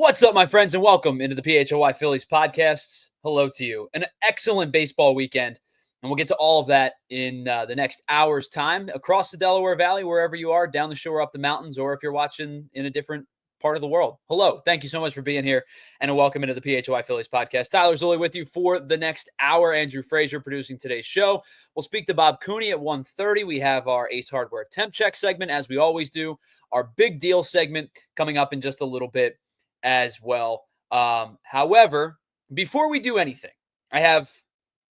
What's up, my friends, and welcome into the PHLY Phillies podcast. Hello to you. An excellent baseball weekend, and we'll get to all of that in the next hour's time across the Delaware Valley, wherever you are, down the shore, up the mountains, or if you're watching in a different part of the world. Hello. Thank you so much for being here, and welcome into the PHLY Phillies podcast. Tyler Zulli with you for the next hour. Andrew Frazier producing today's show. We'll speak to Bob Cooney at 1:30. We have our Ace Hardware temp check segment, as we always do. Our big deal segment coming up in just a little bit as well. However, before we do anything, I have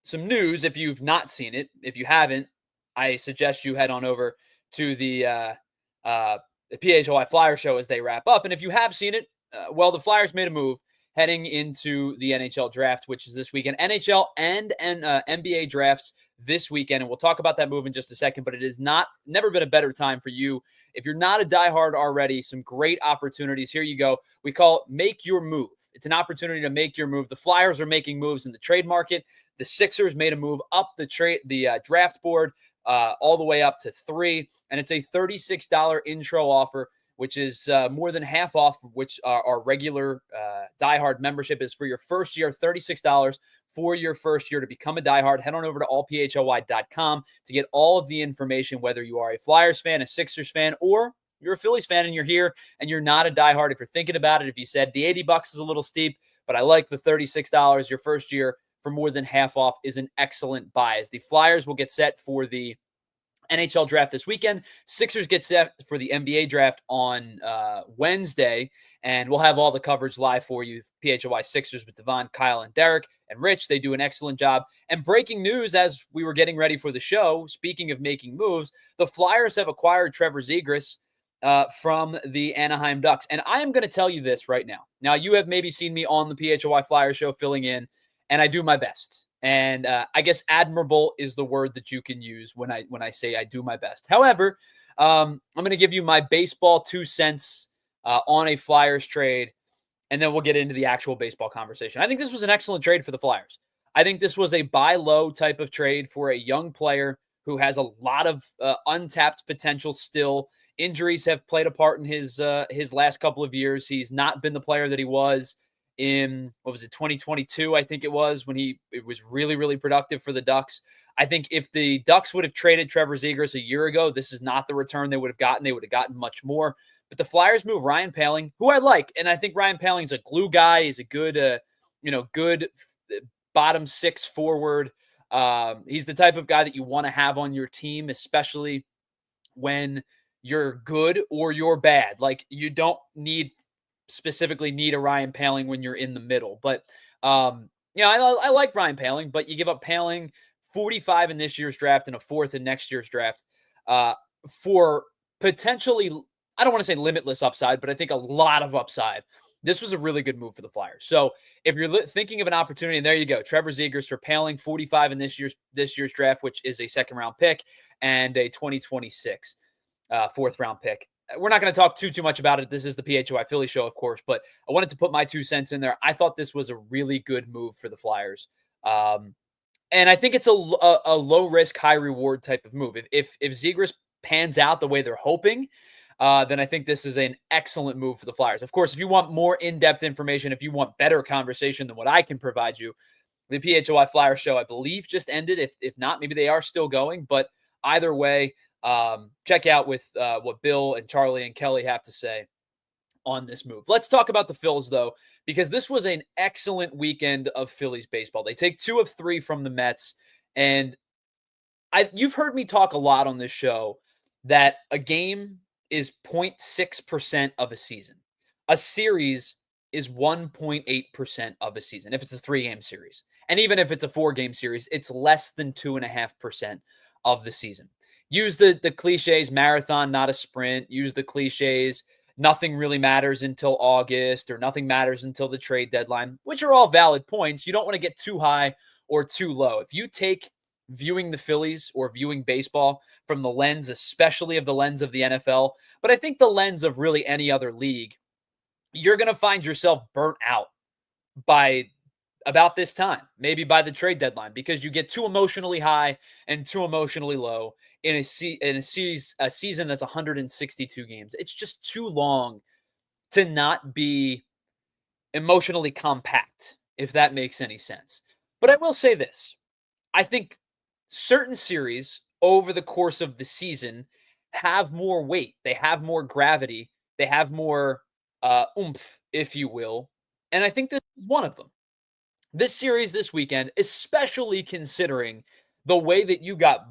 some news. If you've not seen it, if you haven't, I suggest you head on over to the PHLY Flyer show as they wrap up. And if you have seen it, well, the Flyers made a move heading into the NHL draft, which is this weekend. NHL and NBA drafts this weekend, and we'll talk about that move in just a second. But it is never been a better time for you. If you're not a diehard already, some great opportunities. Here you go. We call it Make Your Move. It's an opportunity to make your move. The Flyers are making moves in the trade market. The Sixers made a move up the draft board all the way up to 3, and it's a $36 intro offer, which is more than half off, which our regular diehard membership is for your first year, $36 for your first year to become a diehard. Head on over to allphly.com to get all of the information, whether you are a Flyers fan, a Sixers fan, or you're a Phillies fan and you're here and you're not a diehard. If you're thinking about it, if you said the $80 is a little steep, but I like the $36, your first year for more than half off is an excellent buy. As the Flyers will get set for the NHL draft this weekend. Sixers get set for the NBA draft on Wednesday, and we'll have all the coverage live for you. PHLY Sixers with Devon, Kyle, and Derek, and Rich. They do an excellent job. And breaking news as we were getting ready for the show, speaking of making moves, the Flyers have acquired Trevor Zegras from the Anaheim Ducks. And I am going to tell you this right now. Now, you have maybe seen me on the PHLY Flyer show filling in, and I do my best. And I guess admirable is the word that you can use when I say I do my best. However, I'm going to give you my baseball 2 cents on a Flyers trade, and then we'll get into the actual baseball conversation. I think this was an excellent trade for the Flyers. I think this was a buy low type of trade for a young player who has a lot of untapped potential still. Injuries have played a part in his last couple of years. He's not been the player that he was in, 2022, I think it was, when it was really, really productive for the Ducks. I think if the Ducks would have traded Trevor Zegras a year ago, this is not the return they would have gotten. They would have gotten much more. But the Flyers move Ryan Poehling, who I like, and I think Ryan Poehling's a glue guy. He's a good, good bottom 6 forward. He's the type of guy that you want to have on your team, especially when you're good or you're bad. Like, you don't specifically need a Ryan Poehling when you're in the middle. But, I like Ryan Poehling, but you give up Poehling 45 in this year's draft and a 4th in next year's draft for potentially, I don't want to say limitless upside, but I think a lot of upside. This was a really good move for the Flyers. So if you're thinking of an opportunity, and there you go, Trevor Zegras for Poehling, 45 in this year's draft, which is a 2nd-round pick, and a 2026 4th-round pick. We're not going to talk too much about it. This is the PHLY Philly show, of course, but I wanted to put my 2 cents in there. I thought this was a really good move for the Flyers. And I think it's a low-risk, high-reward type of move. If Zegras pans out the way they're hoping, then I think this is an excellent move for the Flyers. Of course, if you want more in-depth information, if you want better conversation than what I can provide you, the PHLY Flyer show, I believe, just ended. If not, maybe they are still going. But either way, check out with what Bill and Charlie and Kelly have to say on this move. Let's talk about the Phils, though, because this was an excellent weekend of Phillies baseball. They take 2 of 3 from the Mets, and you've heard me talk a lot on this show that a game is 0.6% of a season. A series is 1.8% of a season if it's a 3-game series. And even if it's a 4-game series, it's less than 2.5% of the season. Use the cliches, marathon, not a sprint. Use the cliches, nothing really matters until August, or nothing matters until the trade deadline, which are all valid points. You don't want to get too high or too low. If you take viewing the Phillies or viewing baseball from the lens, especially of the lens of the NFL, but I think the lens of really any other league, you're going to find yourself burnt out by about this time, maybe by the trade deadline, because you get too emotionally high and too emotionally low in a season that's 162 games. It's just too long to not be emotionally compact, if that makes any sense. But I will say this. I think certain series over the course of the season have more weight. They have more gravity. They have more oomph, if you will. And I think this is one of them. This series this weekend, especially considering the way that you got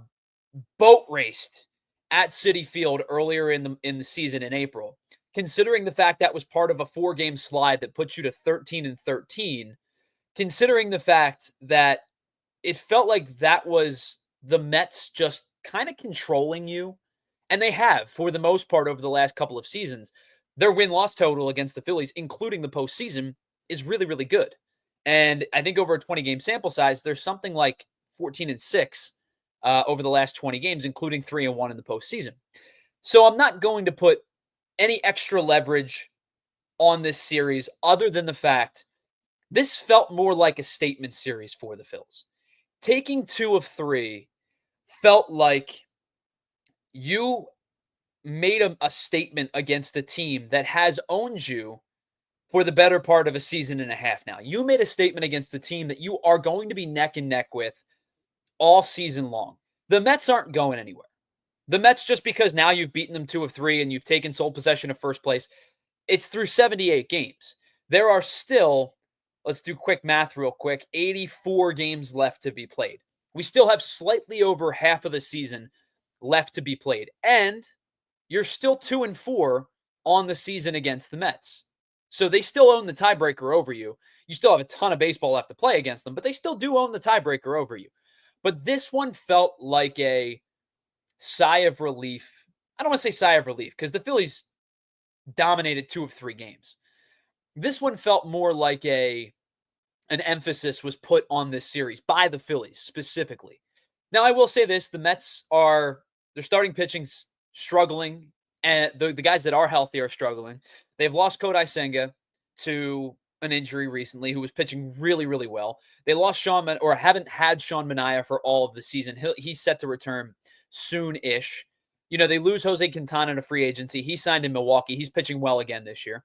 boat raced at Citi Field earlier in the season in April, considering the fact that was part of a 4-game slide that puts you to 13-13, considering the fact that it felt like that was the Mets just kind of controlling you, and they have for the most part over the last couple of seasons. Their win-loss total against the Phillies, including the postseason, is really, really good. And I think over a 20-game sample size, there's something like 14-6 over the last 20 games, including 3-1 in the postseason. So I'm not going to put any extra leverage on this series other than the fact this felt more like a statement series for the Phils. Taking 2 of 3 felt like you made a statement against a team that has owned you for the better part of a season and a half now. You made a statement against the team that you are going to be neck and neck with all season long. The Mets aren't going anywhere. The Mets, just because now you've beaten them 2 of 3 and you've taken sole possession of first place, it's through 78 games. There are still, let's do quick math real quick, 84 games left to be played. We still have slightly over half of the season left to be played. And you're still 2-4 on the season against the Mets. So they still own the tiebreaker over you. You still have a ton of baseball left to play against them, but they still do own the tiebreaker over you. But this one felt like a sigh of relief. I don't want to say sigh of relief because the Phillies dominated 2 of 3 games. This one felt more like an emphasis was put on this series by the Phillies specifically. Now, I will say this. The Mets their starting pitching's struggling, and the guys that are healthy are struggling. They've lost Kodai Senga to an injury recently, who was pitching really, really well. They lost haven't had Sean Manaea for all of the season. He's set to return soon-ish. They lose Jose Quintana in a free agency. He signed in Milwaukee. He's pitching well again this year.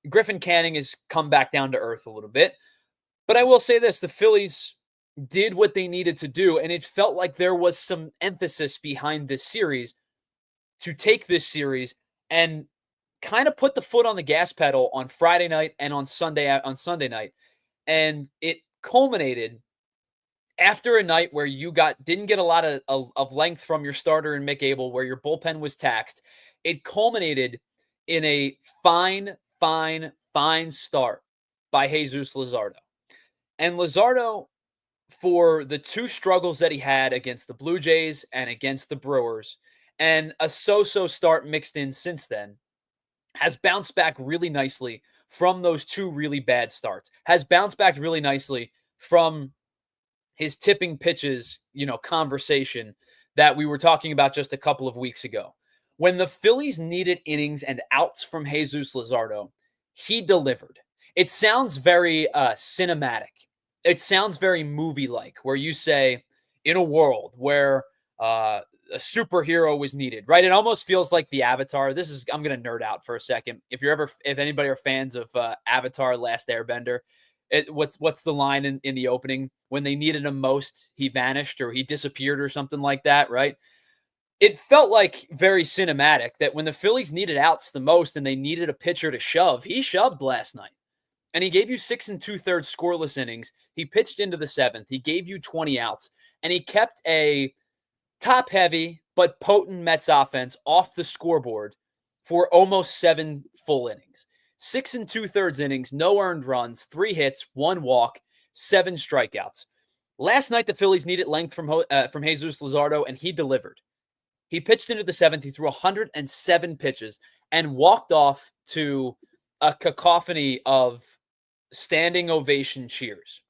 Griffin Canning has come back down to earth a little bit. But I will say this, the Phillies did what they needed to do, and it felt like there was some emphasis behind this series to take this series and kind of put the foot on the gas pedal on Friday night and on Sunday night. And it culminated after a night where you didn't get a lot of length from your starter in Mick Abel, where your bullpen was taxed. It culminated in a fine start by Jesus Luzardo. And Luzardo, for the 2 struggles that he had against the Blue Jays and against the Brewers, and a so-so start mixed in since then, has bounced back really nicely from those 2 really bad starts, has bounced back really nicely from his tipping pitches, conversation that we were talking about just a couple of weeks ago. When the Phillies needed innings and outs from Jesus Luzardo, he delivered. It sounds very cinematic. It sounds very movie-like, where you say, in a world where a superhero was needed, right? It almost feels like the Avatar. I'm going to nerd out for a second. If anybody are fans of Avatar: Last Airbender, what's the line in the opening? When they needed him most, he vanished or he disappeared or something like that, right? It felt like very cinematic that when the Phillies needed outs the most and they needed a pitcher to shove, he shoved last night. And he gave you 6 2/3 scoreless innings. He pitched into the 7th. He gave you 20 outs. And he kept a top-heavy but potent Mets offense off the scoreboard for almost 7 full innings. 6 2/3 innings, no earned runs, 3 hits, 1 walk, 7 strikeouts. Last night, the Phillies needed length from Jesus Luzardo, and he delivered. He pitched into the 7th. He threw 107 pitches and walked off to a cacophony of standing ovation cheers,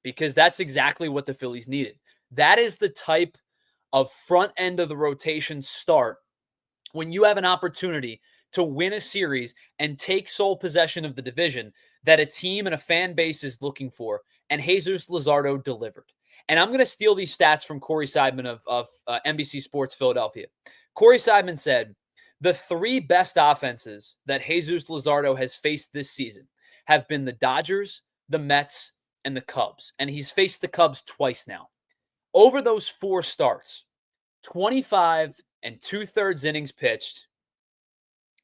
because that's exactly what the Phillies needed. That is the type of front end of the rotation start when you have an opportunity to win a series and take sole possession of the division that a team and a fan base is looking for. And Jesus Luzardo delivered. And I'm going to steal these stats from Corey Seidman of NBC Sports Philadelphia. Corey Seidman said, the 3 best offenses that Jesus Luzardo has faced this season have been the Dodgers, the Mets, and the Cubs. And he's faced the Cubs twice now. Over those 4 starts, 25 and 2/3 innings pitched,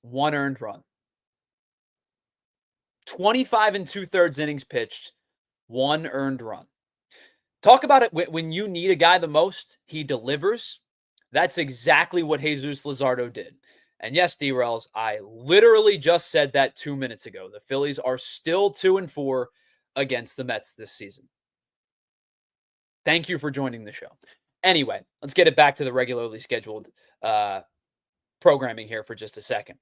1 earned run. 25 and 2/3 innings pitched, 1 earned run. Talk about it when you need a guy the most, he delivers. That's exactly what Jesus Luzardo did. And yes, D-Rails, I literally just said that 2 minutes ago. The Phillies are still 2-4 against the Mets this season. Thank you for joining the show. Anyway, let's get it back to the regularly scheduled programming here for just a second.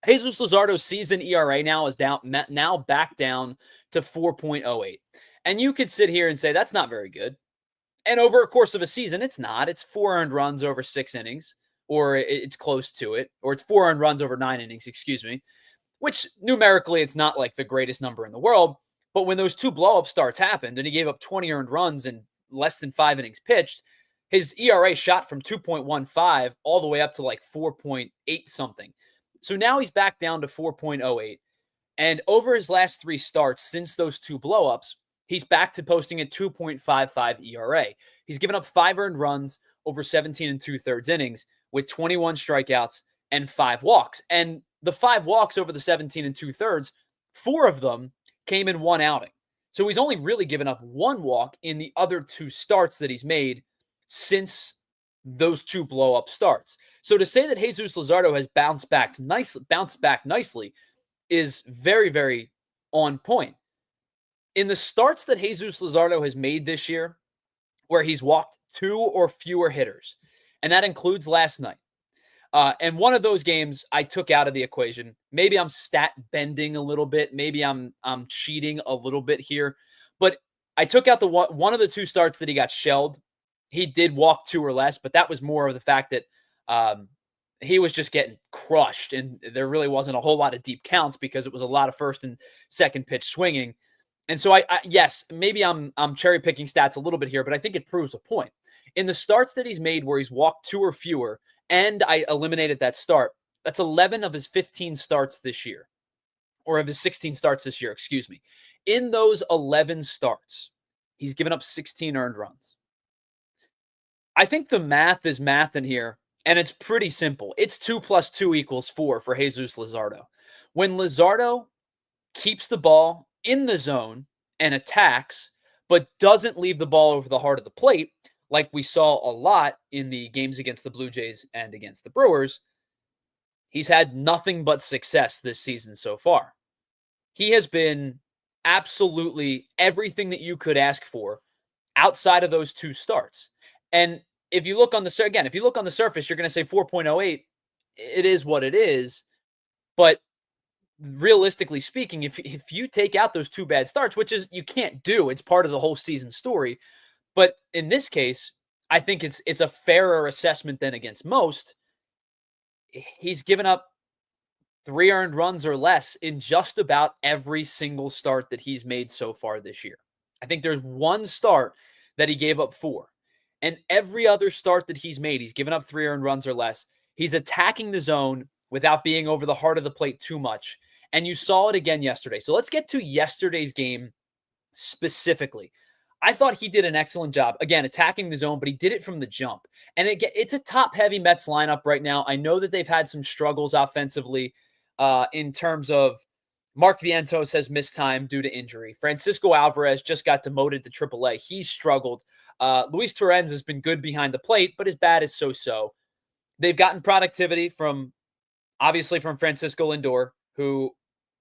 Jesus Luzardo's season ERA now is back down to 4.08. And you could sit here and say that's not very good. And over a course of a season, it's not. It's 4 earned runs over 6 innings, or it's close to it, or it's 4 earned runs over 9 innings, excuse me, which numerically it's not like the greatest number in the world. But when those 2 blow-up starts happened and he gave up 20 earned runs in less than 5 innings pitched, his ERA shot from 2.15 all the way up to like 4.8 something. So now he's back down to 4.08. And over his last 3 starts since those 2 blowups, he's back to posting a 2.55 ERA. He's given up 5 earned runs over 17 and 2/3 innings with 21 strikeouts and 5 walks. And the 5 walks over the 17 and 2/3, 4 of them came in 1 outing. So he's only really given up 1 walk in the other 2 starts that he's made since those 2 blow-up starts. So to say that Jesus Luzardo has bounced back nicely is very, very on point. In the starts that Jesus Luzardo has made this year, where he's walked 2 or fewer hitters, and that includes last night. And one of those games I took out of the equation. Maybe I'm stat bending a little bit. Maybe I'm cheating a little bit here. But I took out the one of the 2 starts that he got shelled. He did walk 2 or less, but that was more of the fact that he was just getting crushed, and there really wasn't a whole lot of deep counts because it was a lot of first and second pitch swinging. And so yes, maybe I'm cherry picking stats a little bit here, but I think it proves a point. In the starts that he's made where he's walked 2 or fewer, and I eliminated that start, that's 11 of his 15 starts this year, or of his 16 starts this year, excuse me. In those 11 starts, he's given up 16 earned runs. I think the math is math in here, and it's pretty simple. It's 2 + 2 = 4 for Jesus Luzardo. When Luzardo keeps the ball in the zone and attacks, but doesn't leave the ball over the heart of the plate, like we saw a lot in the games against the Blue Jays and against the Brewers, he's had nothing but success this season so far. He has been absolutely everything that you could ask for outside of those 2 starts. And if you look on the surface, you're going to say 4.08. It is what it is. But realistically speaking, if you take out those 2 bad starts, which is you can't do, it's part of the whole season story. But in this case, I think it's a fairer assessment than against most. He's given up 3 earned runs or less in just about every single start that he's made so far this year. I think there's 1 start that he gave up 4. And every other start that he's made, he's given up 3 earned runs or less. He's attacking the zone without being over the heart of the plate too much. And you saw it again yesterday. So let's get to yesterday's game specifically. I thought he did an excellent job, again, attacking the zone, but he did it from the jump. And it's a top-heavy Mets lineup right now. I know that they've had some struggles offensively in terms of Mark Vientos has missed time due to injury. Francisco Alvarez just got demoted to AAA. He's struggled. Luis Torrens has been good behind the plate, but his bat is so-so. They've gotten productivity obviously from Francisco Lindor, who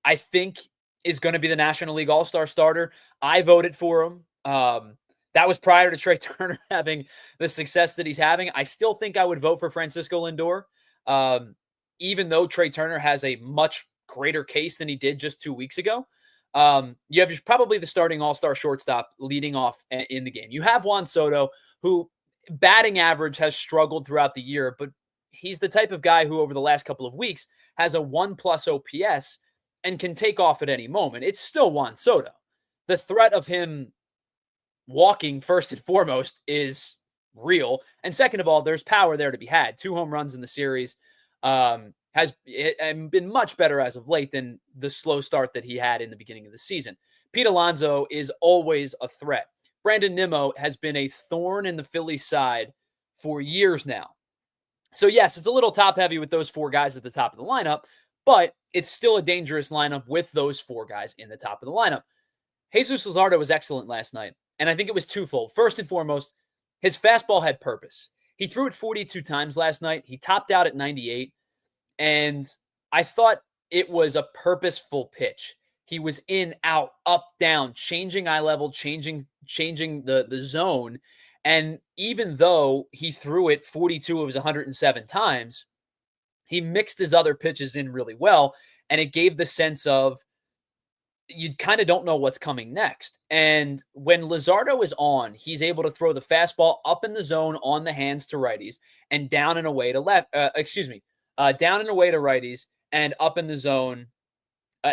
I think is going to be the National League All-Star starter. I voted for him. That was prior to Trey Turner having the success that he's having. I still think I would vote for Francisco Lindor, even though Trey Turner has a much greater case than he did just 2 weeks ago. You have probably the starting all-star shortstop leading off in the game. You have Juan Soto, who batting average has struggled throughout the year, but he's the type of guy who over the last couple of weeks has a 1+ OPS and can take off at any moment. It's still Juan Soto. The threat of him walking first and foremost is real. And second of all, there's power there to be had. 2 home runs in the series. has been much better as of late than the slow start that he had in the beginning of the season. Pete Alonso is always a threat. Brandon Nimmo has been a thorn in the Phillies side for years now. So yes, it's a little top heavy with those 4 guys at the top of the lineup, but it's still a dangerous lineup with those 4 guys in the top of the lineup. Jesus Luzardo was excellent last night, and I think it was twofold. First and foremost, his fastball had purpose. He threw it 42 times last night. He topped out at 98, and I thought it was a purposeful pitch. He was in, out, up, down, changing eye level, changing the zone. And even though he threw it 42 of his 107 times, he mixed his other pitches in really well. And it gave the sense of you kind of don't know what's coming next. And when Luzardo is on, he's able to throw the fastball up in the zone on the hands to righties and down and away to down and away to righties and up in the zone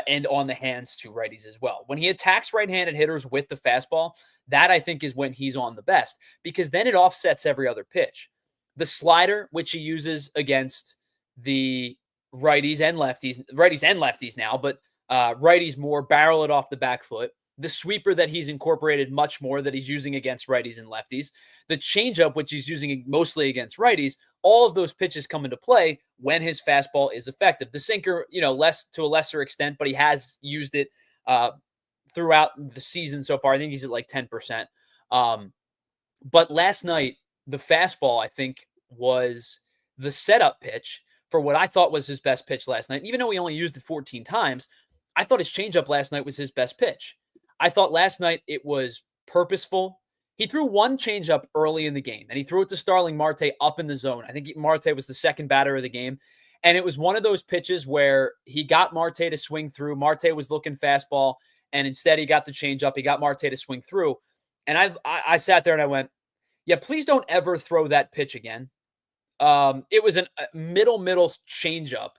and on the hands to righties as well. When he attacks right-handed hitters with the fastball, that I think is when he's on the best, because then it offsets every other pitch. The slider, which he uses against the righties and lefties now, but righties more, barrel it off the back foot. The sweeper that he's incorporated much more, that he's using against righties and lefties. The changeup, which he's using mostly against righties. All of those pitches come into play when his fastball is effective. The sinker, less to a lesser extent, but he has used it throughout the season so far. I think he's at like 10%. But last night, the fastball, I think, was the setup pitch for what I thought was his best pitch last night. Even though he only used it 14 times, I thought his changeup last night was his best pitch. I thought last night it was purposeful. He threw one changeup early in the game, and he threw it to Starling Marte up in the zone. I think Marte was the second batter of the game, and it was one of those pitches where he got Marte to swing through. Marte was looking fastball, and instead he got the changeup. He got Marte to swing through, and I sat there and I went, yeah, please don't ever throw that pitch again. It was a middle changeup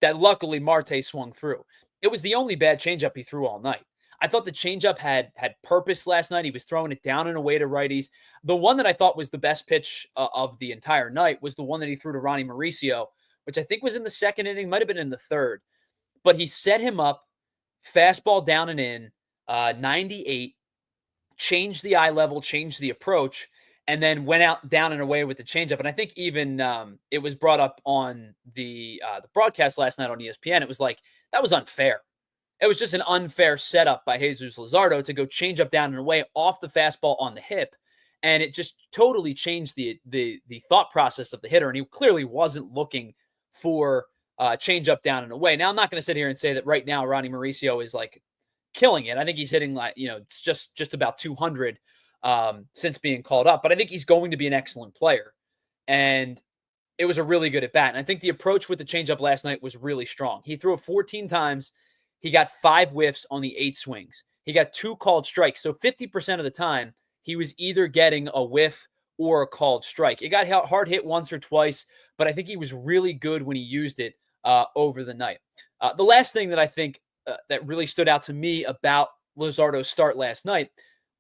that luckily Marte swung through. It was the only bad changeup he threw all night. I thought the changeup had purpose last night. He was throwing it down and away to righties. The one that I thought was the best pitch of the entire night was the one that he threw to Ronnie Mauricio, which I think was in the second inning, might have been in the third. But he set him up, fastball down and in, 98, changed the eye level, changed the approach, and then went out down and away with the changeup. And I think even it was brought up on the broadcast last night on ESPN. It was like, that was unfair. It was just an unfair setup by Jesus Luzardo to go change up down and away off the fastball on the hip. And it just totally changed the thought process of the hitter. And he clearly wasn't looking for change up down and away. Now, I'm not going to sit here and say that right now Ronnie Mauricio is like killing it. I think he's hitting like, it's just about 200 since being called up. But I think he's going to be an excellent player. And it was a really good at bat. And I think the approach with the changeup last night was really strong. He threw it 14 times. He got 5 whiffs on the 8 swings. He got 2 called strikes. So 50% of the time, he was either getting a whiff or a called strike. It got hard hit once or twice, but I think he was really good when he used it over the night. The last thing that I think that really stood out to me about Luzardo's start last night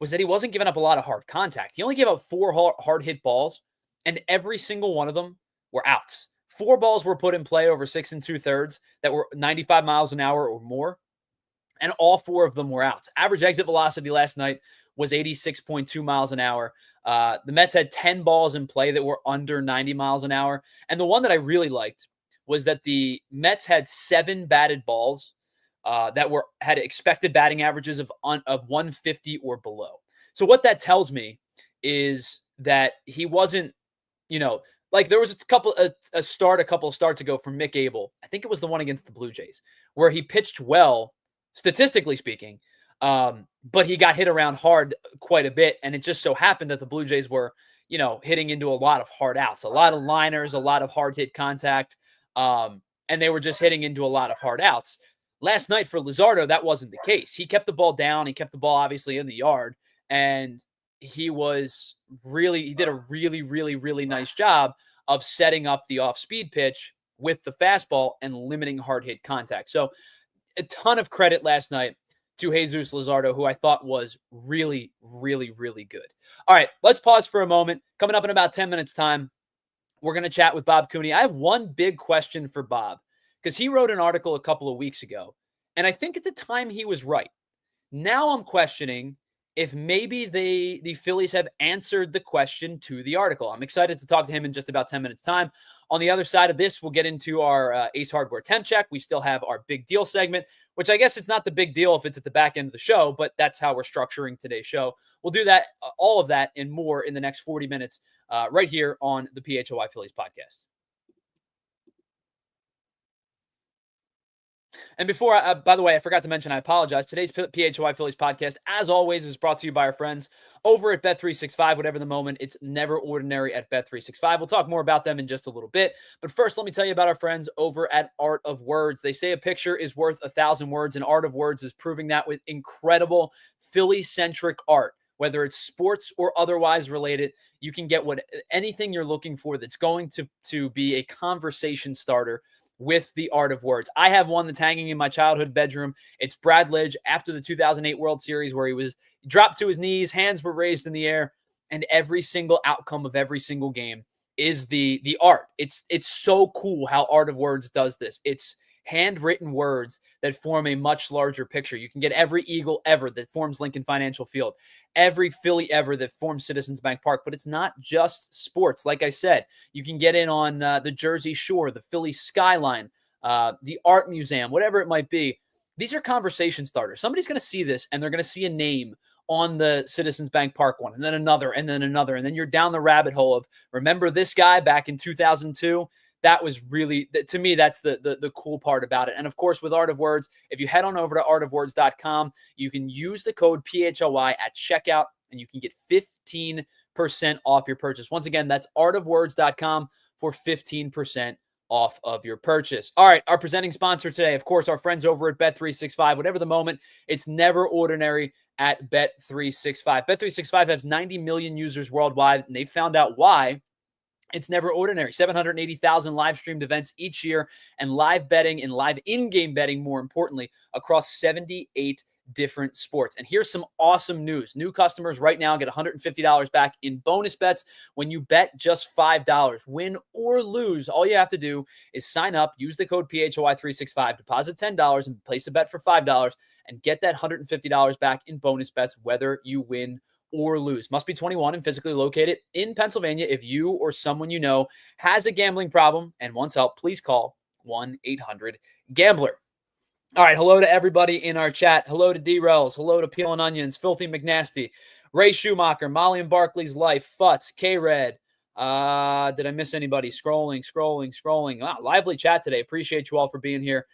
was that he wasn't giving up a lot of hard contact. He only gave up 4 hard hit balls, and every single one of them were outs. 4 balls were put in play over 6 2/3 that were 95 miles an hour or more, and all 4 of them were outs. Average exit velocity last night was 86.2 miles an hour. The Mets had 10 balls in play that were under 90 miles an hour. And the one that I really liked was that the Mets had 7 batted balls that had expected batting averages of 150 or below. So what that tells me is that he wasn't, like there was a couple of starts ago from Mick Abel. I think it was the one against the Blue Jays where he pitched well, statistically speaking, but he got hit around hard quite a bit. And it just so happened that the Blue Jays were, hitting into a lot of hard outs, a lot of liners, a lot of hard hit contact. And they were just hitting into a lot of hard outs. Last night for Luzardo, that wasn't the case. He kept the ball down. He kept the ball obviously in the yard, and he did a really, really, really nice job of setting up the off-speed pitch with the fastball and limiting hard hit contact. So a ton of credit last night to Jesus Luzardo, who I thought was really, really, really good. All right, let's pause for a moment. Coming up in about 10 minutes time, we're going to chat with Bob Cooney. I have one big question for Bob because he wrote an article a couple of weeks ago. And I think at the time he was right. Now I'm questioning if maybe the Phillies have answered the question to the article. I'm excited to talk to him in just about 10 minutes time. On the other side of this, we'll get into our Ace Hardware temp check. We still have our big deal segment, which I guess it's not the big deal if it's at the back end of the show, but that's how we're structuring today's show. We'll do that, all of that and more in the next 40 minutes right here on the PHLY Phillies podcast. And before, by the way, I forgot to mention, I apologize. Today's PHLY Phillies podcast, as always, is brought to you by our friends over at Bet365. Whatever the moment, it's never ordinary at Bet365. We'll talk more about them in just a little bit. But first, let me tell you about our friends over at Art of Words. They say a picture is worth 1,000 words, and Art of Words is proving that with incredible Philly-centric art. Whether it's sports or otherwise related, you can get anything you're looking for that's going to be a conversation starter with the Art of Words. I have one that's hanging in my childhood bedroom. It's Brad Lidge after the 2008 World Series, where he was dropped to his knees, hands were raised in the air, and every single outcome of every single game is the art. It's so cool how Art of Words does this. It's handwritten words that form a much larger picture. You can get every Eagle ever that forms Lincoln Financial Field, every Philly ever that forms Citizens Bank Park, but it's not just sports. Like I said, you can get in on the Jersey Shore, the Philly skyline, the art museum, whatever it might be. These are conversation starters. Somebody's going to see this and they're going to see a name on the Citizens Bank Park one, and then another, and then another, and then you're down the rabbit hole of, remember this guy back in 2002? That was really, to me, that's the cool part about it. And of course, with Art of Words, if you head on over to artofwords.com, you can use the code PHLY at checkout and you can get 15% off your purchase. Once again, that's artofwords.com for 15% off of your purchase. All right, our presenting sponsor today, of course, our friends over at Bet365. Whatever the moment, it's never ordinary at Bet365. Bet365 has 90 million users worldwide, and they found out why. It's never ordinary. 780,000 live streamed events each year, and live betting and live in-game betting, more importantly, across 78 different sports. And here's some awesome news. New customers right now get $150 back in bonus bets when you bet just $5. Win or lose, all you have to do is sign up, use the code PHLY365, deposit $10, and place a bet for $5, and get that $150 back in bonus bets whether you win or lose. Must be 21 and physically located in Pennsylvania. If you or someone you know has a gambling problem and wants help, please call 1-800-GAMBLER. All right, hello to everybody in our chat. Hello to D-Rels. Hello to Peel and Onions, Filthy McNasty, Ray Schumacher, Molly and Barkley's Life, Futz, K-Red. Did I miss anybody? Scrolling. Wow, lively chat today. Appreciate you all for being here.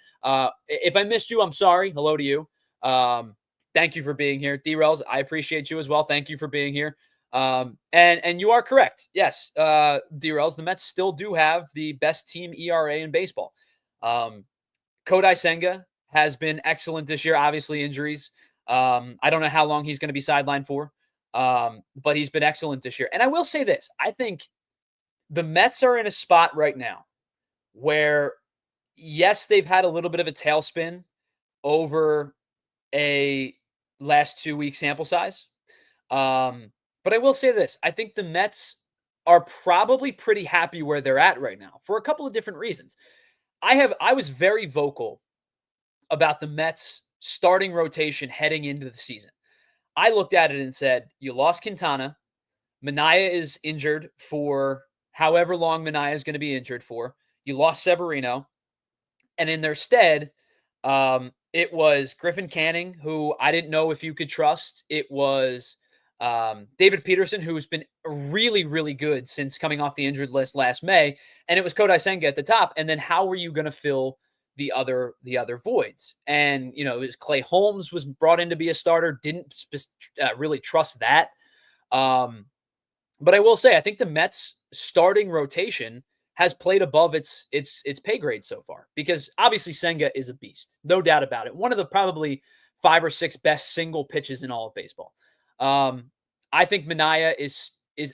If I missed you, I'm sorry. Hello to you. Thank you for being here. D-Rels, I appreciate you as well. Thank you for being here. And you are correct. Yes, D-Rels, the Mets still do have the best team ERA in baseball. Kodai Senga has been excellent this year. Obviously, injuries. I don't know how long he's going to be sidelined for, but he's been excellent this year. And I will say this. I think the Mets are in a spot right now where, yes, they've had a little bit of a tailspin over a last 2-week sample size. But I will say this. I think the Mets are probably pretty happy where they're at right now for a couple of different reasons. I was very vocal about the Mets starting rotation heading into the season. I looked at it and said, you lost Quintana. Minaya is injured for however long Minaya is going to be injured for. You lost Severino. And in their stead, it was Griffin Canning, who I didn't know if you could trust. It was David Peterson, who's been really, really good since coming off the injured list last May. And it was Kodai Senga at the top. And then how were you going to fill the other voids? And, you know, it was Clay Holmes was brought in to be a starter. Didn't really trust that. But I will say, I think the Mets starting rotation has played above its pay grade so far, because obviously Senga is a beast, no doubt about it. One of the probably 5 or 6 best single pitches in all of baseball. I think Minaya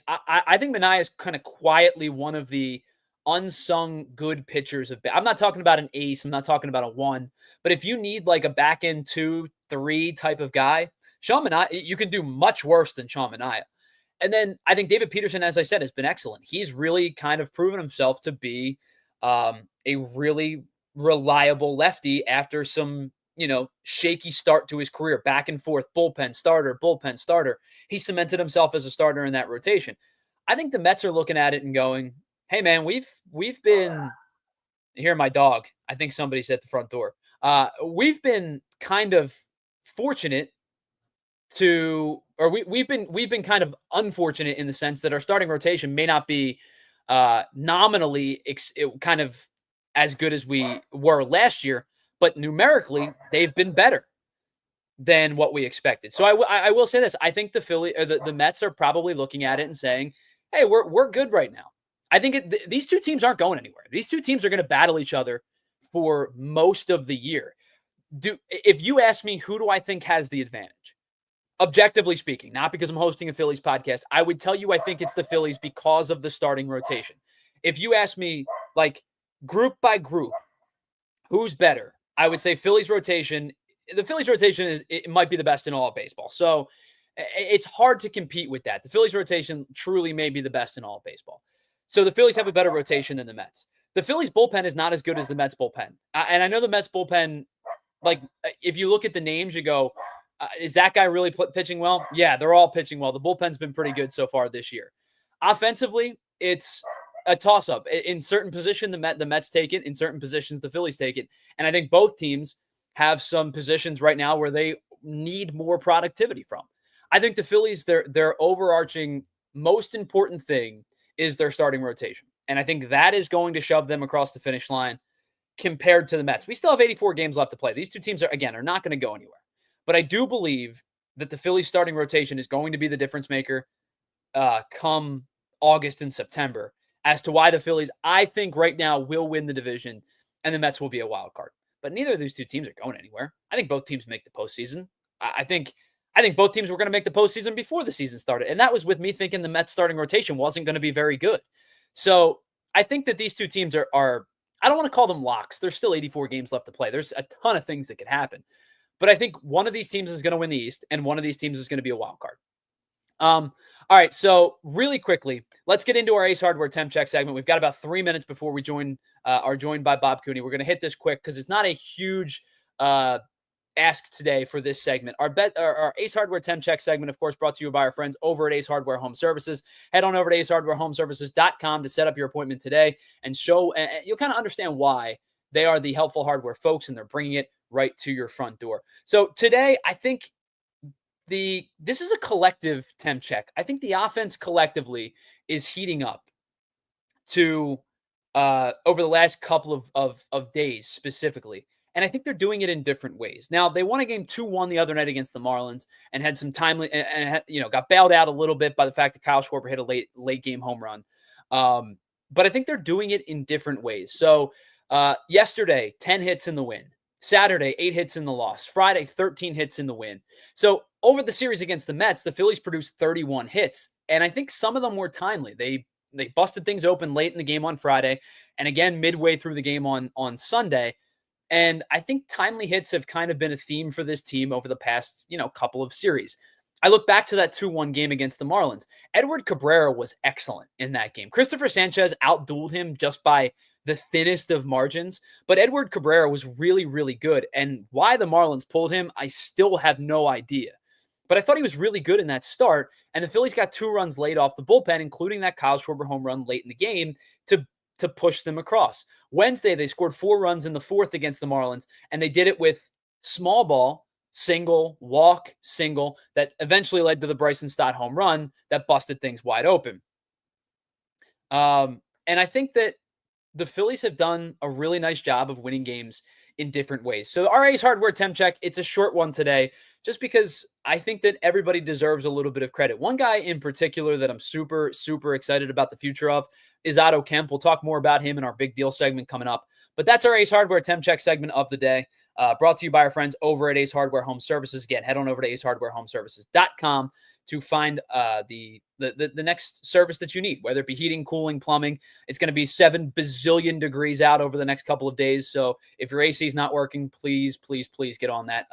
I think Minaya is kind of quietly one of the unsung good pitchers of. I'm not talking about an ace. I'm not talking about a 1. But if you need like a back end 2, 3 type of guy, Sean Minaya, you can do much worse than Sean Minaya. And then I think David Peterson, as I said, has been excellent. He's really kind of proven himself to be a really, reliable lefty after some, shaky start to his career, back and forth, bullpen starter. He cemented himself as a starter in that rotation. I think the Mets are looking at it and going, hey man, we've been, here my dog, I think somebody's at the front door. We've been kind of fortunate we've been kind of unfortunate in the sense that our starting rotation may not be nominally kind of as good as we were last year, but numerically they've been better than what we expected. So I will say this: I think the Mets are probably looking at it and saying, "Hey, we're good right now." I think these two teams aren't going anywhere. These two teams are going to battle each other for most of the year. If you ask me, who do I think has the advantage? Objectively speaking, not because I'm hosting a Phillies podcast, I would tell you I think it's the Phillies because of the starting rotation. If you ask me, like, group by group, who's better, I would say the Phillies rotation it might be the best in all of baseball. So it's hard to compete with that. The Phillies rotation truly may be the best in all of baseball. So the Phillies have a better rotation than the Mets. The Phillies bullpen is not as good as the Mets bullpen. And I know the Mets bullpen, like, if you look at the names, you go, is that guy really pitching well? Yeah, they're all pitching well. The bullpen's been pretty good so far this year. Offensively, it's a toss-up. In certain positions, the Mets take it. In certain positions, the Phillies take it. And I think both teams have some positions right now where they need more productivity from. I think the Phillies, their overarching most important thing is their starting rotation. And I think that is going to shove them across the finish line compared to the Mets. We still have 84 games left to play. These two teams are not going to go anywhere. But I do believe that the Phillies starting rotation is going to be the difference maker come August and September as to why the Phillies, I think right now, will win the division and the Mets will be a wild card. But neither of these two teams are going anywhere. I think both teams make the postseason. I think both teams were going to make the postseason before the season started. And that was with me thinking the Mets starting rotation wasn't going to be very good. So I think that these two teams are I don't want to call them locks. There's still 84 games left to play. There's a ton of things that could happen. But I think one of these teams is going to win the East, and one of these teams is going to be a wild card. All right, so really quickly, let's get into our Ace Hardware Temp Check segment. We've got about 3 minutes before we are joined by Bob Cooney. We're going to hit this quick because it's not a huge ask today for this segment. Our Ace Hardware Temp Check segment, of course, brought to you by our friends over at Ace Hardware Home Services. Head on over to acehardwarehomeservices.com to set up your appointment today, and you'll kind of understand why they are the helpful hardware folks, and they're bringing it right to your front door. So today, I think this is a collective temp check. I think the offense collectively is heating up to over the last couple of days specifically. And I think they're doing it in different ways. Now, they won a game 2-1 the other night against the Marlins and had some timely and got bailed out a little bit by the fact that Kyle Schwarber hit a late game home run. But I think they're doing it in different ways. So yesterday, 10 hits in the win. Saturday, 8 hits in the loss. Friday, 13 hits in the win. So over the series against the Mets, the Phillies produced 31 hits. And I think some of them were timely. They busted things open late in the game on Friday and again midway through the game on Sunday. And I think timely hits have kind of been a theme for this team over the past, couple of series. I look back to that 2-1 game against the Marlins. Edward Cabrera was excellent in that game. Christopher Sanchez outdueled him just by the thinnest of margins, but Edward Cabrera was really, really good. And why the Marlins pulled him, I still have no idea. But I thought he was really good in that start, and the Phillies got 2 runs late off the bullpen, including that Kyle Schwarber home run late in the game to push them across. Wednesday, they scored 4 runs in the fourth against the Marlins, and they did it with small ball, single, walk, single, that eventually led to the Bryson Stott home run that busted things wide open. And I think that the Phillies have done a really nice job of winning games in different ways. So our Ace Hardware Temp Check, it's a short one today, just because I think that everybody deserves a little bit of credit. One guy in particular that I'm super, super excited about the future of is Otto Kemp. We'll talk more about him in our big deal segment coming up. But that's our Ace Hardware Temp Check segment of the day, brought to you by our friends over at Ace Hardware Home Services. Again, head on over to acehardwarehomeservices.com to find the next service that you need, whether it be heating, cooling, plumbing. It's going to be 7 bazillion degrees out over the next couple of days. So if your AC is not working, please, please, please get on that.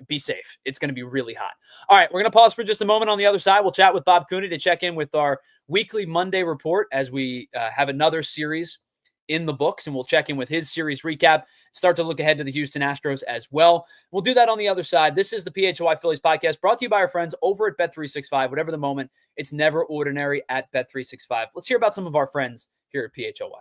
Be safe. It's going to be really hot. All right, we're going to pause for just a moment. On the other side, we'll chat with Bob Cooney to check in with our weekly Monday report as we have another series in the books, and we'll check in with his series recap, start to look ahead to the Houston Astros as well. We'll do that on the other side. This is the PHLY Phillies podcast brought to you by our friends over at Bet365. Whatever the moment, it's never ordinary at Bet365. Let's hear about some of our friends here at PHLY.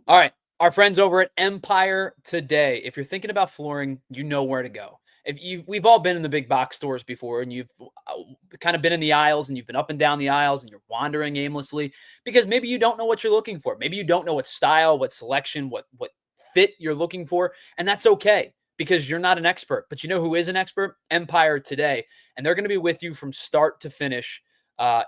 All right, our friends over at Empire Today. If you're thinking about flooring, you know where to go. We've all been in the big box stores before, and you've kind of been in the aisles, and you've been up and down the aisles, and you're wandering aimlessly because maybe you don't know what you're looking for. Maybe you don't know what style, what selection, what fit you're looking for, and that's okay because you're not an expert. But you know who is an expert? Empire Today, and they're going to be with you from start to finish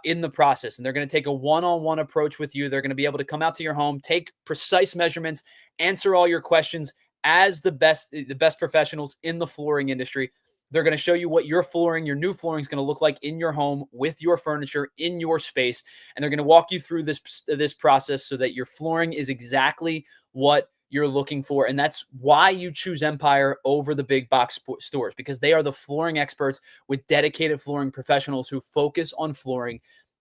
in the process. And they're going to take a one-on-one approach with you. They're going to be able to come out to your home, take precise measurements, answer all your questions as the best professionals in the flooring industry. They're going to show you what your new flooring is going to look like in your home with your furniture in your space. And they're going to walk you through this process so that your flooring is exactly what you're looking for. And that's why you choose Empire over the big box stores, because they are the flooring experts with dedicated flooring professionals who focus on flooring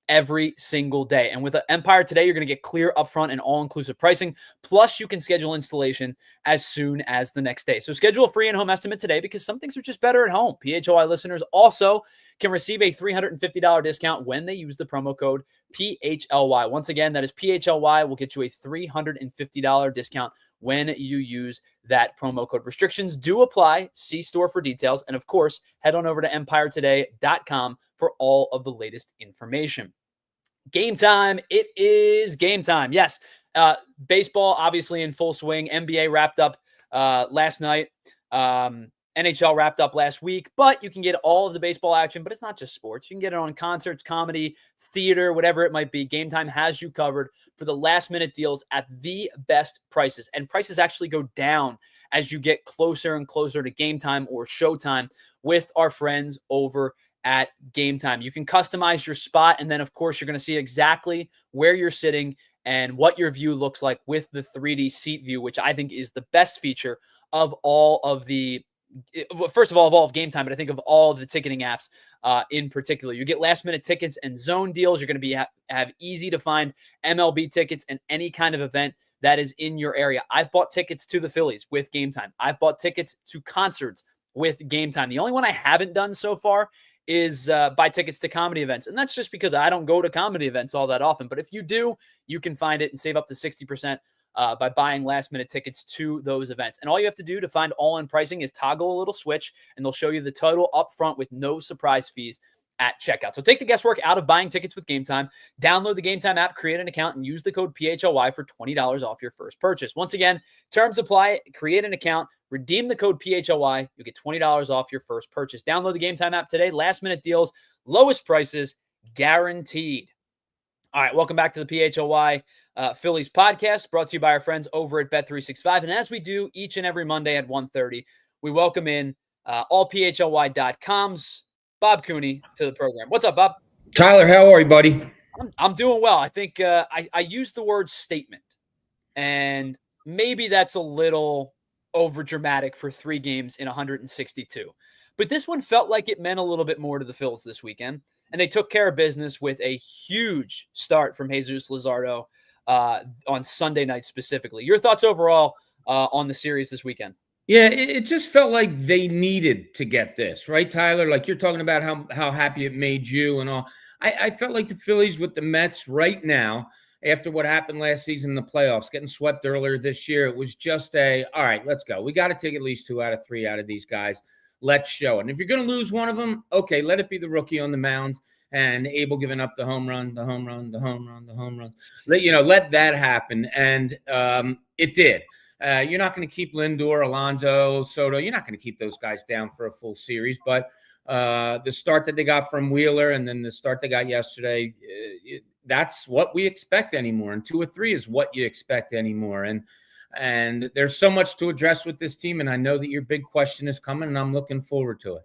every single day. And with Empire Today, you're going to get clear upfront and all-inclusive pricing. Plus, you can schedule installation as soon as the next day. So schedule a free in-home estimate today because some things are just better at home. PHLY listeners also can receive a $350 discount when they use the promo code PHLY. Once again, that is PHLY. Will get you a $350 discount when you use that promo code. Restrictions do apply. See store for details. And of course, head on over to empiretoday.com for all of the latest information. Game time. It is game time. Yes. Baseball, obviously in full swing. NBA wrapped up last night. NHL wrapped up last week, but you can get all of the baseball action, but it's not just sports. You can get it on concerts, comedy, theater, whatever it might be. Game Time has you covered for the last minute deals at the best prices. And prices actually go down as you get closer and closer to game time or showtime with our friends over at Game Time. You can customize your spot, and then of course you're going to see exactly where you're sitting and what your view looks like with the 3D seat view, which I think is the best feature of all of the first of all of Game Time, but I think of all of the ticketing apps in particular. You get last minute tickets and zone deals. You're going to have easy to find MLB tickets and any kind of event that is in your area. I've bought tickets to the Phillies with Game Time. I've bought tickets to concerts with Game Time. The only one I haven't done so far is buy tickets to comedy events. And that's just because I don't go to comedy events all that often. But if you do, you can find it and save up to 60% by buying last-minute tickets to those events. And all you have to do to find all-in pricing is toggle a little switch, and they'll show you the total up front with no surprise fees at checkout. So take the guesswork out of buying tickets with Game Time. Download the Game Time app, create an account, and use the code PHLY for $20 off your first purchase. Once again, terms apply. Create an account, redeem the code PHLY. You'll get $20 off your first purchase. Download the Game Time app today. Last-minute deals, lowest prices, guaranteed. All right, welcome back to the PHLY Phillies podcast, brought to you by our friends over at Bet365. And as we do each and every Monday at 1:30, we welcome in allphly.com's Bob Cooney to the program. What's up, Bob? Tyler, how are you, buddy? I'm doing well. I think I used the word statement, and maybe that's a little over dramatic for 3 games in 162. But this one felt like it meant a little bit more to the Phils this weekend. And they took care of business with a huge start from Jesus Luzardo on Sunday night specifically. Your thoughts overall on the series this weekend? Yeah, it just felt like they needed to get this, right, Tyler? Like you're talking about how happy it made you and all. I felt like the Phillies with the Mets right now, after what happened last season in the playoffs, getting swept earlier this year, it was just all right, let's go. We got to take at least 2 out of 3 out of these guys. Let's show it. And if you're going to lose one of them, okay, let it be the rookie on the mound and Abel giving up the home run. Let that happen. And it did. You're not going to keep Lindor, Alonso, Soto. You're not going to keep those guys down for a full series. But the start that they got from Wheeler and then the start they got yesterday, that's what we expect anymore. And 2 or 3 is what you expect anymore. And there's so much to address with this team. And I know that your big question is coming, and I'm looking forward to it.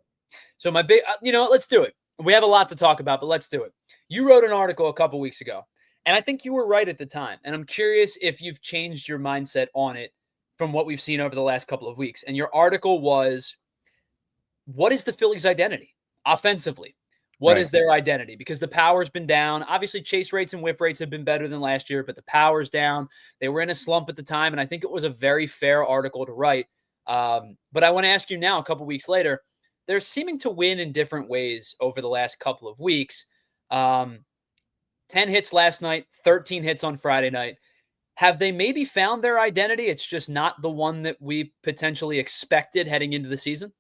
So my big, let's do it. We have a lot to talk about, but let's do it. You wrote an article a couple weeks ago, and I think you were right at the time. And I'm curious if you've changed your mindset on it from what we've seen over the last couple of weeks. And your article was, what is the Phillies' identity offensively? What is their identity? Because the power's been down. Obviously, chase rates and whiff rates have been better than last year, but the power's down. They were in a slump at the time, and I think it was a very fair article to write. But I want to ask you now, a couple weeks later, they're seeming to win in different ways over the last couple of weeks. 10 hits last night, 13 hits on Friday night. Have they maybe found their identity? It's just not the one that we potentially expected heading into the season?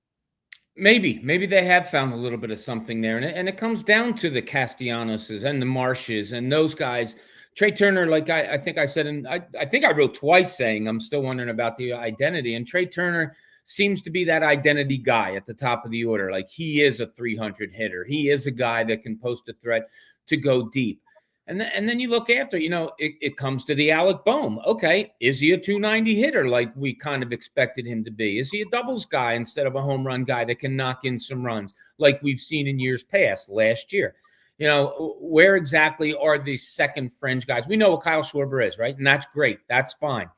Maybe they have found a little bit of something there. And it comes down to the Castellanoses and the Marshes and those guys. Trey Turner, like I think I said, and I think I wrote twice saying I'm still wondering about the identity. And Trey Turner seems to be that identity guy at the top of the order. Like he is a 300 hitter. He is a guy that can post a threat to go deep. And then you look after, it comes to the Alec Bohm. Okay, is he a 290 hitter like we kind of expected him to be? Is he a doubles guy instead of a home run guy that can knock in some runs like we've seen in years past, last year? Where exactly are these second fringe guys? We know what Kyle Schwarber is, right? And that's great. That's fine.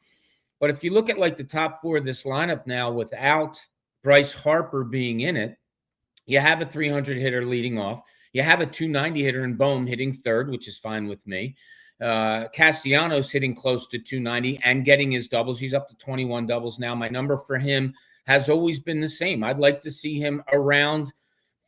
But if you look at like the top four of this lineup now without Bryce Harper being in it, you have a 300 hitter leading off. You have a 290 hitter in Bohm hitting third, which is fine with me. Castellanos hitting close to 290 and getting his doubles. He's up to 21 doubles now. My number for him has always been the same. I'd like to see him around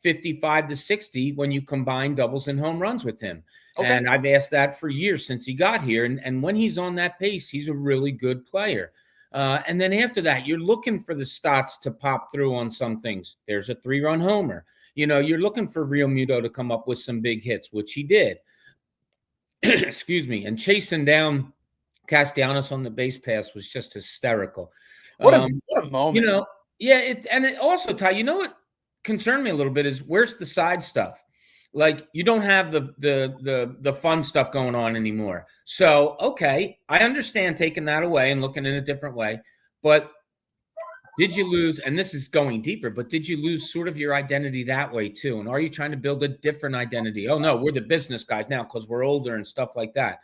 55 to 60 when you combine doubles and home runs with him. Okay. And I've asked that for years since he got here. And when he's on that pace, he's a really good player. And then after that, you're looking for the stats to pop through on some things. There's a 3-run homer. You're looking for Real Muto to come up with some big hits, which he did. Excuse me. And chasing down Castellanos on the base pass was just hysterical. What a moment. And it also, Ty, what concerned me a little bit is where's the side stuff? Like you don't have the fun stuff going on anymore. So, okay, I understand taking that away and looking in a different way, but did you lose, and this is going deeper, but did you lose sort of your identity that way too? And are you trying to build a different identity? Oh, no, we're the business guys now because we're older and stuff like that.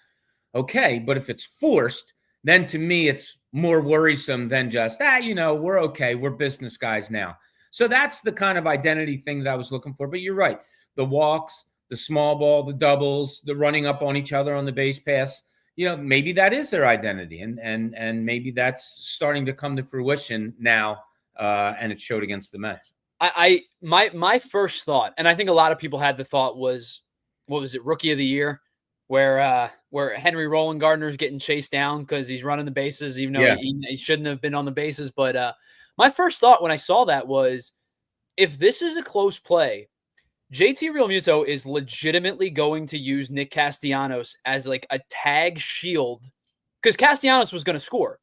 Okay, but if it's forced, then to me it's more worrisome than just, we're okay, we're business guys now. So that's the kind of identity thing that I was looking for. But you're right. The walks, the small ball, the doubles, the running up on each other on the base pass, maybe that is their identity, and maybe that's starting to come to fruition now, and it showed against the Mets. My first thought, and I think a lot of people had the thought was, what was it, Rookie of the Year, where Henry Roland Gardner's getting chased down because he's running the bases, even though he shouldn't have been on the bases. But my first thought when I saw that was, if this is a close play, JT Realmuto is legitimately going to use Nick Castellanos as like a tag shield because Castellanos was going to score.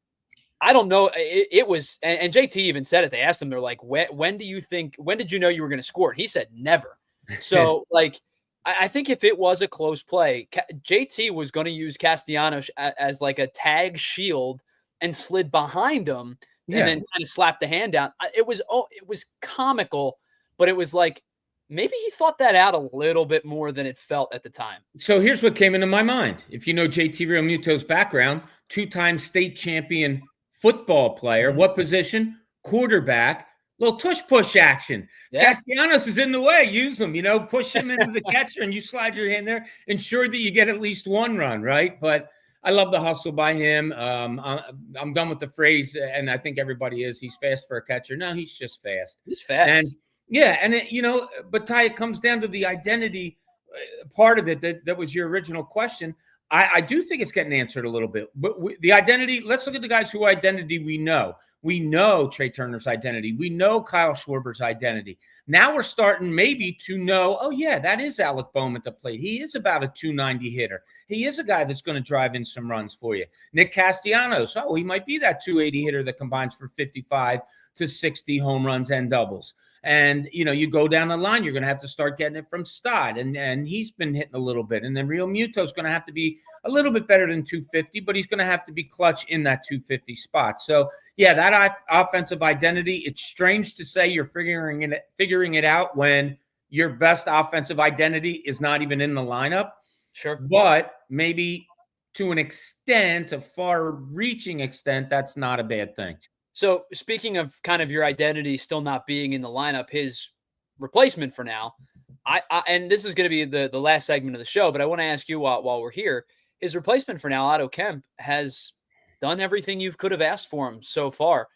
I don't know. It was, and JT even said it. They asked him, they're like, when did you know you were going to score? And he said, never. So like, I think if it was a close play, JT was going to use Castellanos as like a tag shield and slid behind him and then kind of slapped the hand down. It was comical, but it was like, maybe he thought that out a little bit more than it felt at the time. So here's what came into my mind. If you know JT Realmuto's background, 2-time state champion football player. What position? Quarterback. Little tush-push action. Yeah. Castellanos is in the way. Use him, push him into the catcher and you slide your hand there. Ensure that you get at least one run, right? But I love the hustle by him. I'm done with the phrase, and I think everybody is. He's fast for a catcher. No, he's just fast. He's fast. And yeah, and but Ty, it comes down to the identity part of it. That was your original question. I do think it's getting answered a little bit. But the identity, let's look at the guys whose identity we know. We know Trey Turner's identity. We know Kyle Schwarber's identity. Now we're starting maybe to know, oh, yeah, that is Alec Bohm at the plate. He is about a 290 hitter. He is a guy that's going to drive in some runs for you. Nick Castellanos, he might be that 280 hitter that combines for 55 to 60 home runs and doubles. And, you go down the line, you're going to have to start getting it from Stott. And he's been hitting a little bit. And then Realmuto's going to have to be a little bit better than 250, but he's going to have to be clutch in that 250 spot. So, yeah, that offensive identity, it's strange to say you're figuring it out when your best offensive identity is not even in the lineup. Sure. But maybe to an extent, a far-reaching extent, that's not a bad thing. So speaking of kind of your identity still not being in the lineup, his replacement for now, And this is going to be the last segment of the show, but I want to ask you while we're here, his replacement for now, Otto Kemp, has done everything you could have asked for him so far.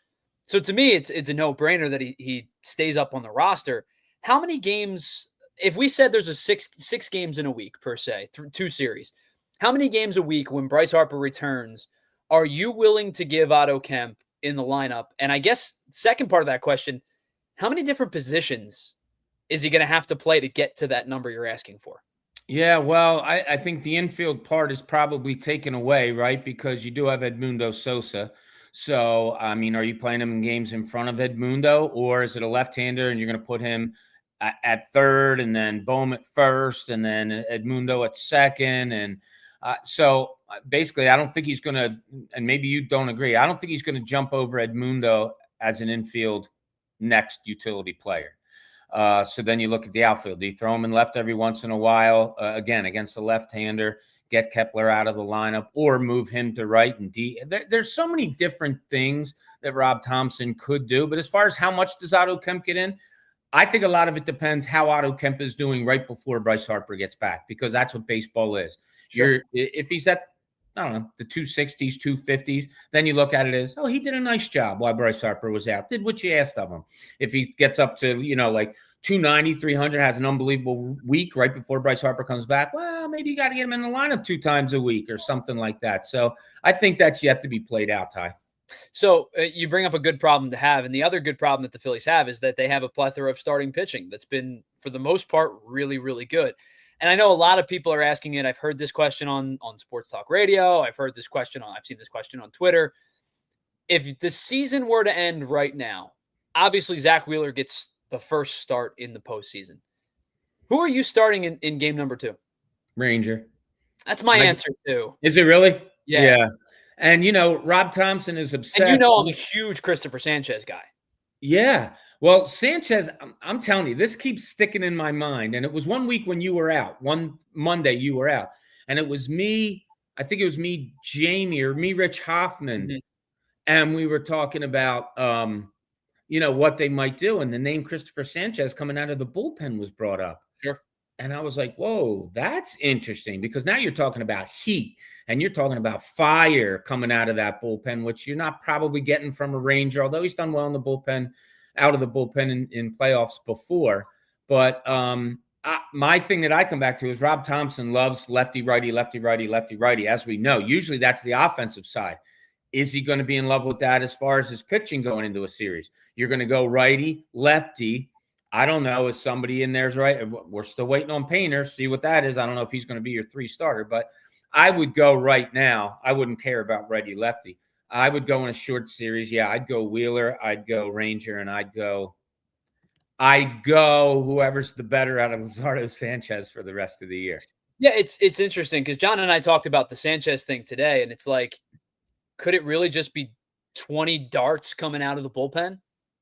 So to me, it's a no-brainer that he stays up on the roster. How many games, if we said there's a six games in a week per se, two series, how many games a week when Bryce Harper returns are you willing to give Otto Kemp in the lineup? And I guess second part of that question, how many different positions is he going to have to play to get to that number you're asking for? Yeah, well, I think the infield part is probably taken away, right? Because you do have Edmundo Sosa. So, I mean, are you playing him in games in front of Edmundo, or is it a left-hander and you're going to put him at third and then Bohm at first and then Edmundo at second? And so basically, I don't think he's going to, and maybe you don't agree, I don't think he's going to jump over Edmundo as an infield next utility player. So then you look at the outfield. Do you throw him in left every once in a while, again, against a left-hander, get Kepler out of the lineup, or move him to right and D? There's so many different things that Rob Thomson could do. But as far as how much does Otto Kemp get in, I think a lot of it depends how Otto Kemp is doing right before Bryce Harper gets back, because that's what baseball is. Sure. If he's at, I don't know, the 260s, 250s, then you look at it as, oh, he did a nice job while Bryce Harper was out. Did what you asked of him. If he gets up to, like 290, 300, has an unbelievable week right before Bryce Harper comes back, well, maybe you got to get him in the lineup 2 times a week or something like that. So I think that's yet to be played out, Ty. So you bring up a good problem to have. And the other good problem that the Phillies have is that they have a plethora of starting pitching that's been, for the most part, really, really good. And I know a lot of people are asking it. I've heard this question on Sports Talk Radio. I've seen this question on Twitter. If the season were to end right now, obviously Zach Wheeler gets the first start in the postseason. Who are you starting in game number 2? Ranger. That's my answer too. Is it really? Yeah. And, Rob Thomson is obsessed. And I'm a huge Christopher Sanchez guy. Yeah. Well, Sanchez, I'm telling you, this keeps sticking in my mind. And it was one week when you were out, one Monday you were out. And it was me, I think it was me, Jamie, or me, Rich Hoffman. Mm-hmm. And we were talking about, what they might do. And the name Christopher Sanchez coming out of the bullpen was brought up. Sure. And I was like, whoa, that's interesting, because now you're talking about heat and you're talking about fire coming out of that bullpen, which you're not probably getting from a Ranger, although he's done well in the bullpen, out of the bullpen in playoffs before. But my thing that I come back to is Rob Thomson loves lefty, righty, lefty, righty, lefty, righty, as we know. Usually that's the offensive side. Is he going to be in love with that as far as his pitching going into a series? You're going to go righty, lefty. I don't know. Is somebody in there's right? We're still waiting on Painter. See what that is. I don't know if he's going to be your 3 starter, but I would go right now. I wouldn't care about righty, lefty. I would go in a short series. Yeah, I'd go Wheeler. I'd go Ranger, and I'd go whoever's the better out of Luzardo Sanchez for the rest of the year. Yeah, it's interesting because John and I talked about the Sanchez thing today, and it's like, could it really just be 20 darts coming out of the bullpen?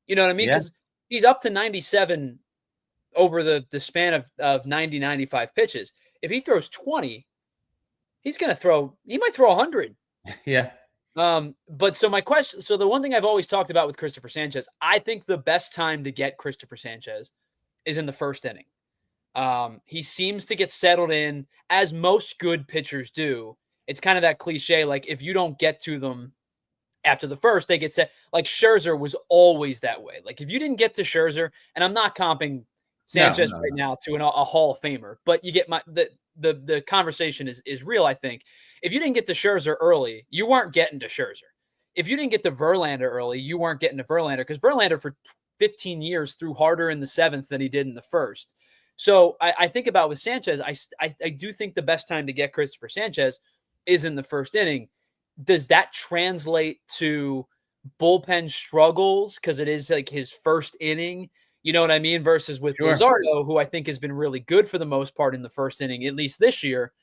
You know what I mean? Because he's up to 97 over the span of 90, 95 pitches. If he throws 20, he might throw 100. Yeah. But so the one thing I've always talked about with Christopher Sanchez, I think the best time to get Christopher Sanchez is in the first inning. He seems to get settled in, as most good pitchers do. It's kind of that cliche, like if you don't get to them after the first, they get set. Like Scherzer was always that way. Like if you didn't get to Scherzer, and I'm not comping Sanchez right now to a Hall of Famer, but you get the conversation is real, I think. If you didn't get to Scherzer early, you weren't getting to Scherzer. If you didn't get to Verlander early, you weren't getting to Verlander, because Verlander for 15 years threw harder in the 7th than he did in the 1st. So I think about with Sanchez, I do think the best time to get Christopher Sanchez is in the first inning. Does that translate to bullpen struggles because it is like his first inning? You know what I mean? Versus with Luzardo, who I think has been really good for the most part in the first inning, at least this year.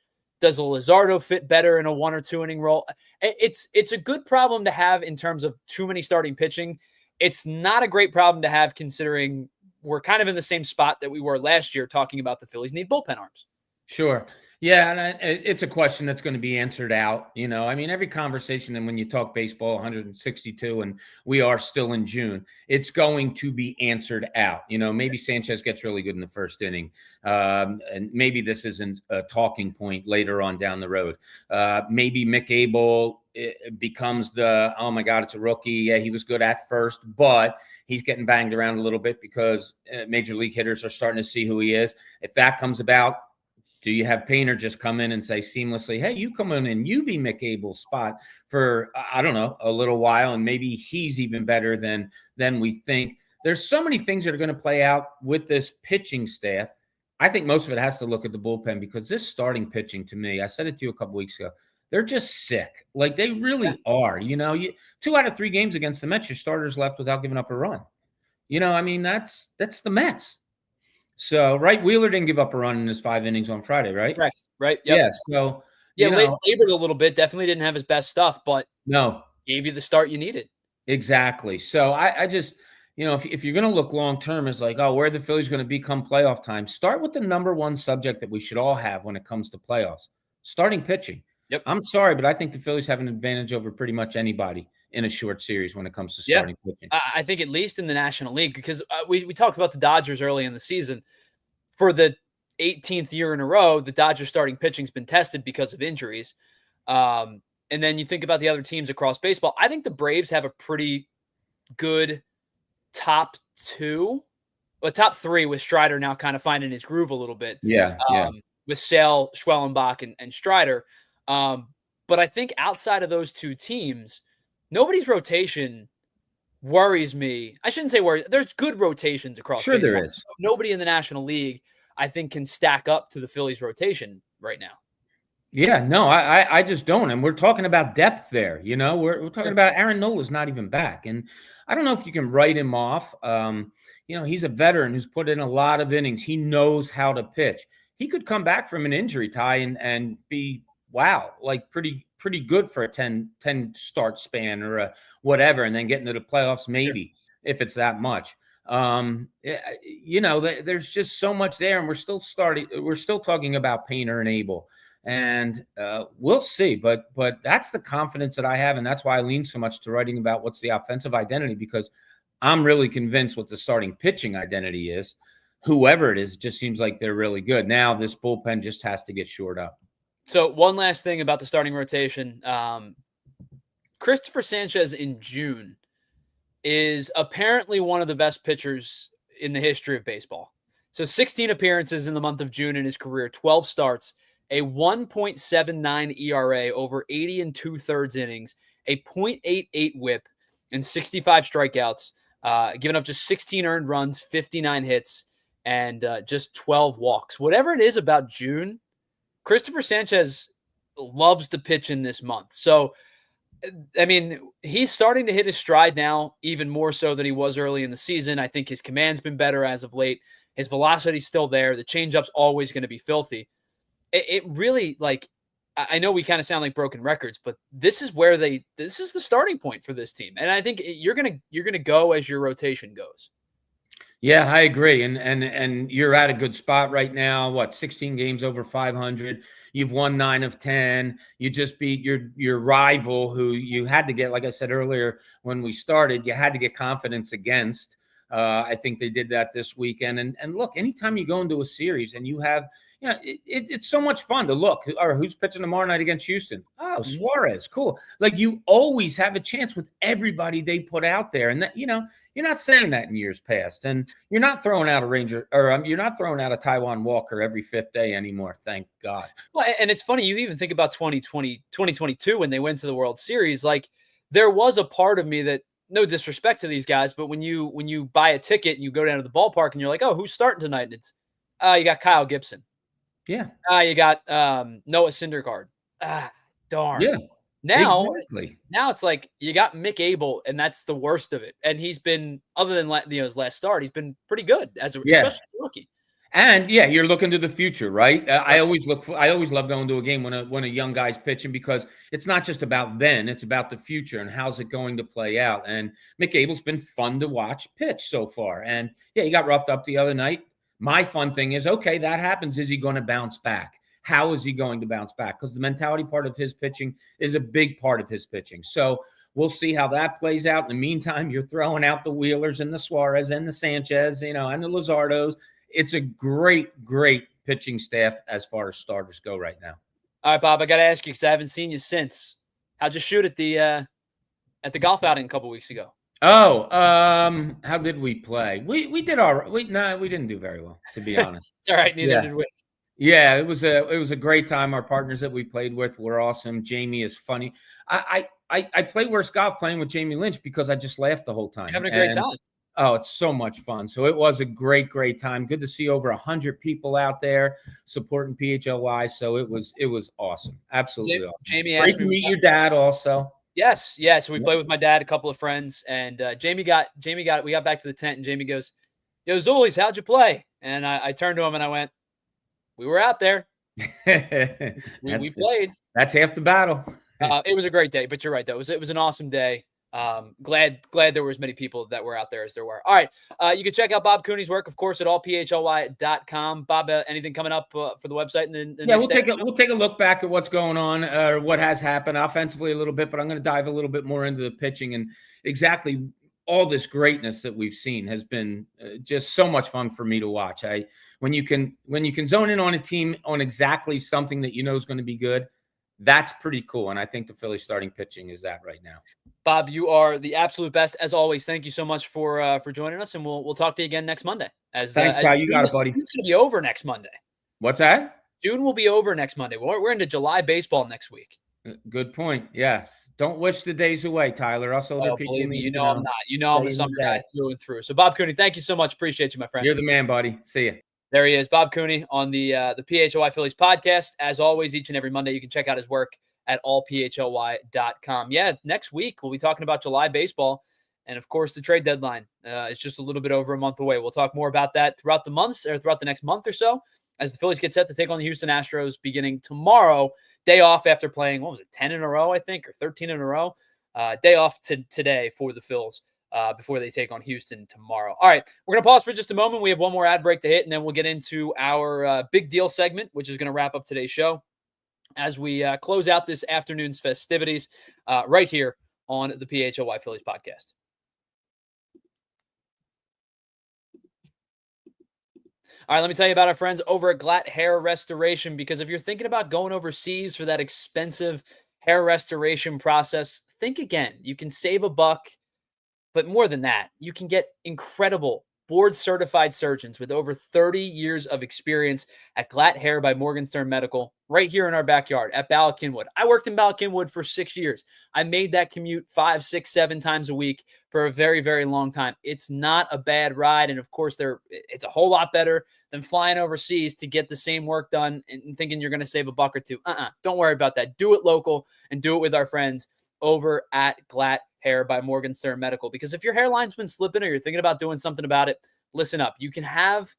Does a Luzardo fit better in a 1 or 2 inning role? It's a good problem to have in terms of too many starting pitching. It's not a great problem to have considering we're kind of in the same spot that we were last year talking about the Phillies need bullpen arms. Sure. Yeah, and it's a question that's going to be answered out. I mean, every conversation, and when you talk baseball, 162, and we are still in June, it's going to be answered out. Maybe Sanchez gets really good in the first inning, and maybe this isn't a talking point later on down the road. Maybe Mick Abel becomes oh my God, it's a rookie. Yeah, he was good at first, but he's getting banged around a little bit because major league hitters are starting to see who he is. If that comes about, do you have Painter just come in and say seamlessly, hey, you come in and you be Mick Abel's spot for, I don't know, a little while, and maybe he's even better than we think. There's so many things that are going to play out with this pitching staff. I think most of it has to look at the bullpen, because this starting pitching, to me, I said it to you a couple weeks ago, they're just sick. Like, they really are. 2 out of 3 games against the Mets, your starters left without giving up a run. I mean, that's the Mets. So, right, Wheeler didn't give up a run in his 5 innings on Friday, right? Correct. Right. Yep. Yeah. So, labored a little bit. Definitely didn't have his best stuff, but no, gave you the start you needed. Exactly. So, I just, if you're going to look long term, it's like, oh, where are the Phillies going to be come playoff time? Start with the number one subject that we should all have when it comes to playoffs: starting pitching. Yep. I'm sorry, but I think the Phillies have an advantage over pretty much anybody in a short series when it comes to starting pitching. I think at least in the National League, because we talked about the Dodgers early in the season. For the 18th year in a row, the Dodgers starting pitching's been tested because of injuries. And then you think about the other teams across baseball. I think the Braves have a pretty good top 2, well, top 3, with Strider now kind of finding his groove a little bit. Yeah. With Sale, Schwellenbach, and Strider. But I think outside of those 2 teams, nobody's rotation worries me. I shouldn't say worries. There's good rotations across. Sure, baseball. There is. Nobody in the National League, I think, can stack up to the Phillies rotation right now. Yeah, no, I just don't. And we're talking about depth there. We're talking about Aaron Nola's not even back. And I don't know if you can write him off. He's a veteran who's put in a lot of innings. He knows how to pitch. He could come back from an injury, Ty, and be, wow, like pretty good for a 10 start span or a whatever, and then get into the playoffs, maybe, if it's that much. There's just so much there, and we're still talking about Painter and Abel, and we'll see. But that's the confidence that I have, and that's why I lean so much to writing about what's the offensive identity, because I'm really convinced what the starting pitching identity is. Whoever it is, it just seems like they're really good. Now this bullpen just has to get shored up. So one last thing about the starting rotation. Christopher Sanchez in June is apparently one of the best pitchers in the history of baseball. So 16 appearances in the month of June in his career, 12 starts, a 1.79 ERA over 80 2/3 innings, a .88 whip, and 65 strikeouts, giving up just 16 earned runs, 59 hits, and just 12 walks. Whatever it is about June, Christopher Sanchez loves to pitch in this month. So, I mean, he's starting to hit his stride now, even more so than he was early in the season. I think his command's been better as of late. His velocity's still there. The changeup's always going to be filthy. It really, like, I know we kind of sound like broken records, but this is the starting point for this team. And I think you're going to go as your rotation goes. Yeah, I agree. And you're at a good spot right now. 16 games over 500. You've won 9 of 10. You just beat your rival, who you had to get, like I said earlier when we started, you had to get confidence against. I think they did that this weekend. And look, anytime you go into a series and you have, it's so much fun to look. Or who's pitching tomorrow night against Houston? Oh, Suarez, cool. Like, you always have a chance with everybody they put out there, and that you're not saying that in years past, and you're not throwing out a Ranger, or you're not throwing out a Taiwan Walker every 5th day anymore. Thank God. Well, and it's funny, you even think about 2022 when they went to the World Series. Like, there was a part of me that, no disrespect to these guys, but when you buy a ticket and you go down to the ballpark and you're like, oh, who's starting tonight? And it's, you got Kyle Gibson. Yeah. You got Noah Syndergaard. Darn. Yeah. Now it's like you got Mick Abel, and that's the worst of it. And he's been, other than his last start, he's been pretty good especially as a rookie. And you're looking to the future, right? I always love going to a game when a young guy's pitching, because it's not just about then, it's about the future and how's it going to play out. And Mick Abel's been fun to watch pitch so far. And he got roughed up the other night. My fun thing is, okay, that happens. Is he going to bounce back? how is he going to bounce back? Because the mentality part of his pitching is a big part of his pitching. So we'll see how that plays out. In the meantime, you're throwing out the Wheelers and the Suarez and the Sanchez, and the Luzardos. It's a great pitching staff as far as starters go right now. All right, Bob, I got to ask you because I haven't seen you since. How'd you shoot at the golf outing a couple weeks ago? Oh, how did we play? We did all right. We didn't do very well, to be honest. It's all right, neither did we. Yeah, it was a great time. Our partners that we played with were awesome. Jamie is funny. I play worse golf playing with Jamie Lynch because I just laughed the whole time. You're having a great time. Oh, it's so much fun. So it was a great time. Good to see over 100 people out there supporting PHLY. So it was awesome. Absolutely awesome. Jamie great to meet your dad also. Yes. Yeah. So we played with my dad, a couple of friends, and we got back to the tent and Jamie goes, "Yo, Zulies, how'd you play?" And I turned to him and I went, "We were out there. we played. That's half the battle." It was a great day, but you're right though. It was an awesome day. Glad there were as many people that were out there as there were. All right. You can check out Bob Cooney's work, of course, at allphly.com. Bob, anything coming up for the website? We'll take a look back at what's going on, or what has happened offensively a little bit, but I'm going to dive a little bit more into the pitching and exactly all this greatness that we've seen has been just so much fun for me to watch. When you can zone in on a team on exactly something that you know is going to be good, that's pretty cool. And I think the Phillies starting pitching is that right now. Bob, you are the absolute best as always. Thank you so much for joining us, and we'll talk to you again next Monday. Thanks, Kyle. You got it, buddy. June's going to be over next Monday. What's that? June will be over next Monday. We're into July baseball next week. Good point. Yes. Don't wish the days away, Tyler. Us older people. Believe me, I'm not. I'm a summer guy through and through. So, Bob Cooney, thank you so much. Appreciate you, my friend. You're the man, buddy. See you. There he is, Bob Cooney on the PHLY Phillies podcast. As always, each and every Monday, you can check out his work at allphly.com. Yeah, it's next week. We'll be talking about July baseball. And, of course, the trade deadline is just a little bit over a month away. We'll talk more about that throughout the next month or so as the Phillies get set to take on the Houston Astros beginning tomorrow. Day off after playing, 10 in a row, I think, or 13 in a row. Day off today for the Phils before they take on Houston tomorrow. All right, we're going to pause for just a moment. We have one more ad break to hit, and then we'll get into our big deal segment, which is going to wrap up today's show as we close out this afternoon's festivities right here on the PHLY Phillies podcast. All right, let me tell you about our friends over at GLAT Hair Restoration, because if you're thinking about going overseas for that expensive hair restoration process, think again. You can save $1, but more than that, you can get incredible board-certified surgeons with over 30 years of experience at GLAT Hair by Morgenstern Medical right here in our backyard at Bala-Cynwyd. I worked in Bala-Cynwyd for 6 years. I made that commute 5, 6, 7 times a week for a very, very long time. It's not a bad ride, and of course, it's a whole lot better than flying overseas to get the same work done and thinking you're going to save $1 or $2. Don't worry about that. Do it local and do it with our friends over at GLAT Hair by Morgenstern Medical. Because if your hairline's been slipping or you're thinking about doing something about it, listen up. You can have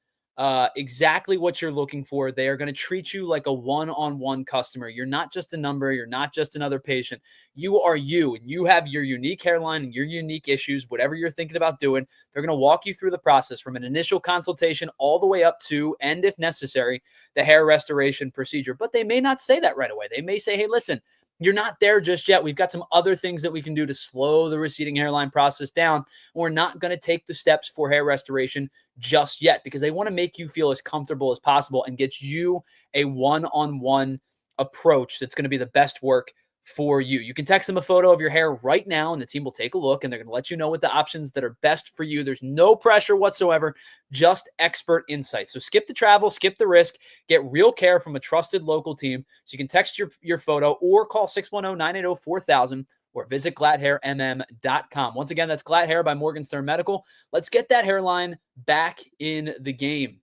exactly what you're looking for. They are going to treat you like a one-on-one customer. You're not just a number. You're not just another patient. You are you, and you have your unique hairline and your unique issues, whatever you're thinking about doing. They're going to walk you through the process from an initial consultation all the way up to, and if necessary, the hair restoration procedure. But they may not say that right away. They may say, hey, listen, you're not there just yet. We've got some other things that we can do to slow the receding hairline process down. We're not going to take the steps for hair restoration just yet because they want to make you feel as comfortable as possible and get you a one-on-one approach that's going to be the best work for you. You can text them a photo of your hair right now, and the team will take a look, and they're going to let you know what the options that are best for you. There's no pressure whatsoever, just expert insight. So skip the travel, skip the risk, get real care from a trusted local team. So you can text your photo or call 610-980-4000 or visit glathairmm.com. Once again, that's GLAT Hair by Morgenstern Medical. Let's get that hairline back in the game.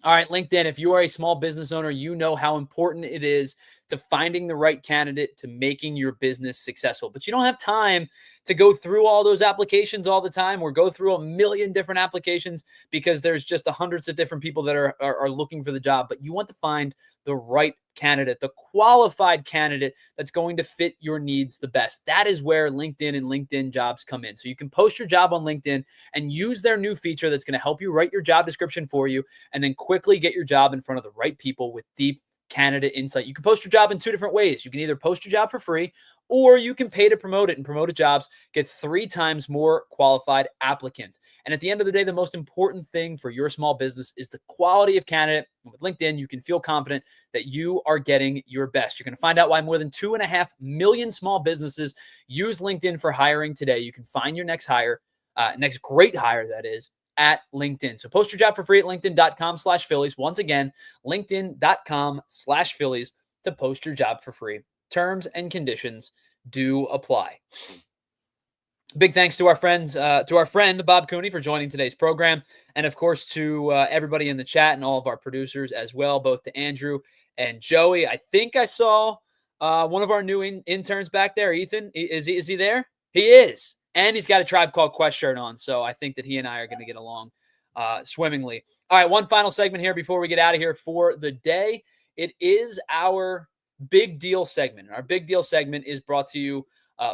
All right, LinkedIn, if you are a small business owner, you know how important it is to finding the right candidate to making your business successful. But you don't have time to go through all those applications all the time or go through a million different applications because there's just hundreds of different people that are looking for the job. But you want to find the right candidate, the qualified candidate that's going to fit your needs the best. That is where LinkedIn and LinkedIn Jobs come in. So you can post your job on LinkedIn and use their new feature that's going to help you write your job description for you and then quickly get your job in front of the right people with deep candidate insight. You can post your job in 2 different ways. You can either post your job for free, or you can pay to promote it, and promoted jobs get 3 times more qualified applicants. And at the end of the day, the most important thing for your small business is the quality of candidate. And with LinkedIn, you can feel confident that you are getting your best. You're going to find out why more than 2.5 million small businesses use LinkedIn for hiring today. You can find your next hire, next great hire, that is, at LinkedIn. So post your job for free at linkedin.com/Phillies. Once again, linkedin.com/Phillies to post your job for free. Terms and conditions do apply. Big thanks to our friend Bob Cooney for joining today's program, and of course to everybody in the chat and all of our producers as well, both to Andrew and Joey. I think I saw one of our new interns back there. Ethan, is he there? He is, and he's got a Tribe Called Quest shirt on, so I think that he and I are going to get along swimmingly. All right, one final segment here before we get out of here for the day. It is our Big Deal segment. Our Big Deal segment is brought to you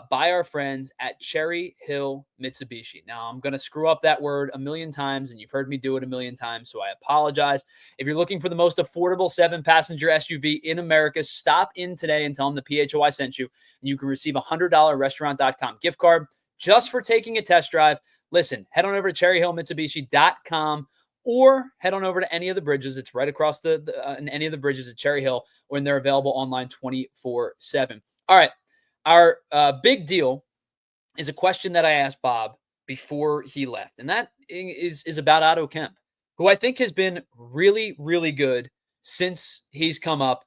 by our friends at Cherry Hill Mitsubishi. Now, I'm going to screw up that word a million times, and you've heard me do it a million times, so I apologize. If you're looking for the most affordable 7-passenger SUV in America, stop in today and tell them the PHLY sent you, and you can receive a $100 restaurant.com gift card just for taking a test drive. Listen, head on over to cherryhillmitsubishi.com or head on over to any of the bridges. It's right across in any of the bridges at Cherry Hill, when they're available online 24/7. All right. Our big deal is a question that I asked Bob before he left, and that is about Otto Kemp, who I think has been really, really good since he's come up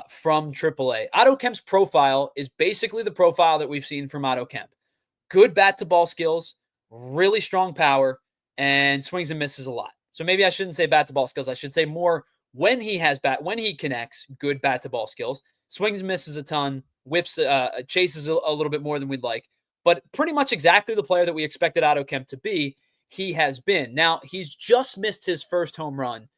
from AAA. Otto Kemp's profile is basically the profile that we've seen from Otto Kemp. Good bat-to-ball skills, really strong power, and swings and misses a lot. So maybe I shouldn't say bat-to-ball skills. I should say more when he connects, good bat-to-ball skills. Swings and misses a ton, whiffs, chases a little bit more than we'd like. But pretty much exactly the player that we expected Otto Kemp to be, he has been. Now, he's just missed his first home run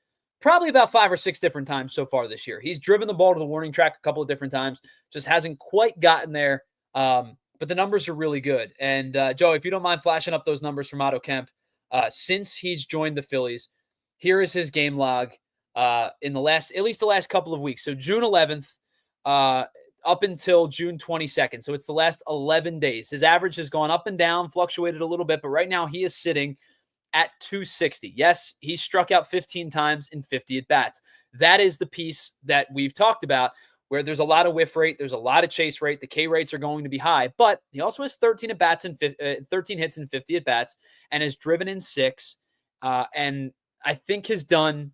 probably about 5 or 6 different times so far this year. He's driven the ball to the warning track a couple of different times, just hasn't quite gotten there. But the numbers are really good. And, Joe, if you don't mind flashing up those numbers from Otto Kemp, since he's joined the Phillies, here is his game log in the last couple of weeks. So June 11th up until June 22nd. So it's the last 11 days. His average has gone up and down, fluctuated a little bit, but right now he is sitting at 260. Yes, he struck out 15 times in 50 at-bats. That is the piece that we've talked about, where there's a lot of whiff rate, there's a lot of chase rate. The K rates are going to be high, but he also has 13 at-bats and 13 hits and 50 at-bats, and has driven in 6. And I think has done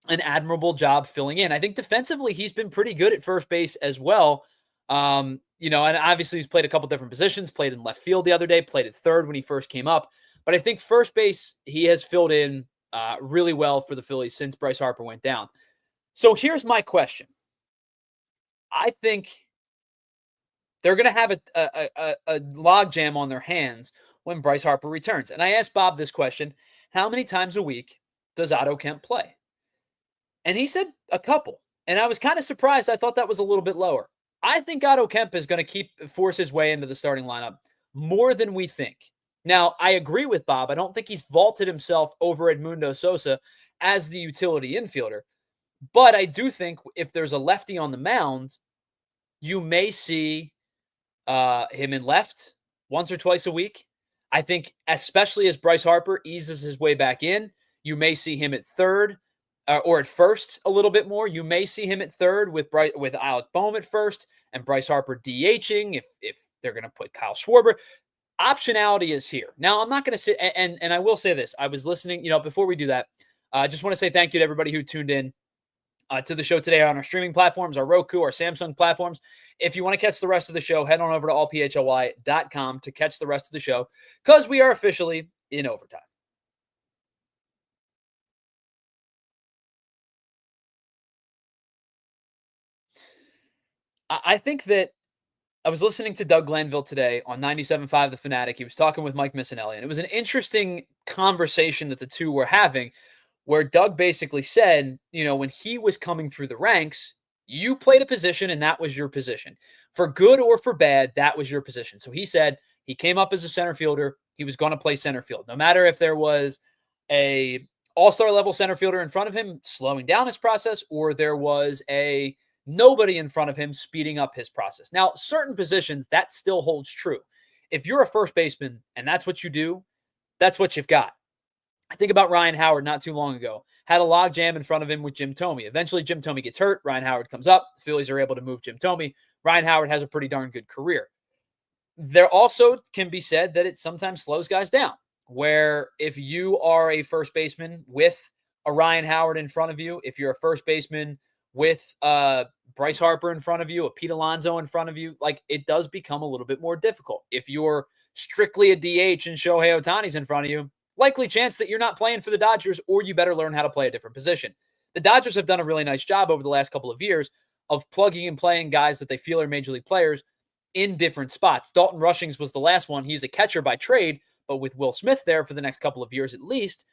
an admirable job filling in. I think defensively, he's been pretty good at first base as well. And obviously he's played a couple different positions, played in left field the other day, played at third when he first came up. But I think first base, he has filled in really well for the Phillies since Bryce Harper went down. So here's my question. I think they're going to have a logjam on their hands when Bryce Harper returns. And I asked Bob this question: how many times a week does Otto Kemp play? And he said a couple. And I was kind of surprised. I thought that was a little bit lower. I think Otto Kemp is going to force his way into the starting lineup more than we think. Now, I agree with Bob. I don't think he's vaulted himself over Edmundo Sosa as the utility infielder. But I do think if there's a lefty on the mound, you may see him in left once or twice a week. I think especially as Bryce Harper eases his way back in, you may see him at third or at first a little bit more. You may see him at third with Alec Boehm at first and Bryce Harper DHing if they're going to put Kyle Schwarber. Optionality is here. Now, I'm not going to sit and I will say this. I was listening, before we do that, I just want to say thank you to everybody who tuned in to the show today on our streaming platforms, our Roku, our Samsung platforms. If you want to catch the rest of the show, head on over to allphly.com to catch the rest of the show, because we are officially in overtime. I think that I was listening to Doug Glanville today on 97.5 The Fanatic. He was talking with Mike Missanelli, and it was an interesting conversation that the two were having, where Doug basically said, when he was coming through the ranks, you played a position and that was your position. For good or for bad, that was your position. So he said he came up as a center fielder. He was going to play center field. No matter if there was a all-star level center fielder in front of him slowing down his process, or there was a nobody in front of him speeding up his process. Now, certain positions, that still holds true. If you're a first baseman and that's what you do, that's what you've got. I think about Ryan Howard not too long ago. Had a log jam in front of him with Jim Thome. Eventually, Jim Thome gets hurt. Ryan Howard comes up. The Phillies are able to move Jim Thome. Ryan Howard has a pretty darn good career. There also can be said that it sometimes slows guys down, where if you are a first baseman with a Ryan Howard in front of you, if you're a first baseman with Bryce Harper in front of you, a Pete Alonso in front of you, like it does become a little bit more difficult. If you're strictly a DH and Shohei Ohtani's in front of you, likely chance that you're not playing for the Dodgers, or you better learn how to play a different position. The Dodgers have done a really nice job over the last couple of years of plugging and playing guys that they feel are major league players in different spots. Dalton Rushings was the last one. He's a catcher by trade, but with Will Smith there for the next couple of years at least,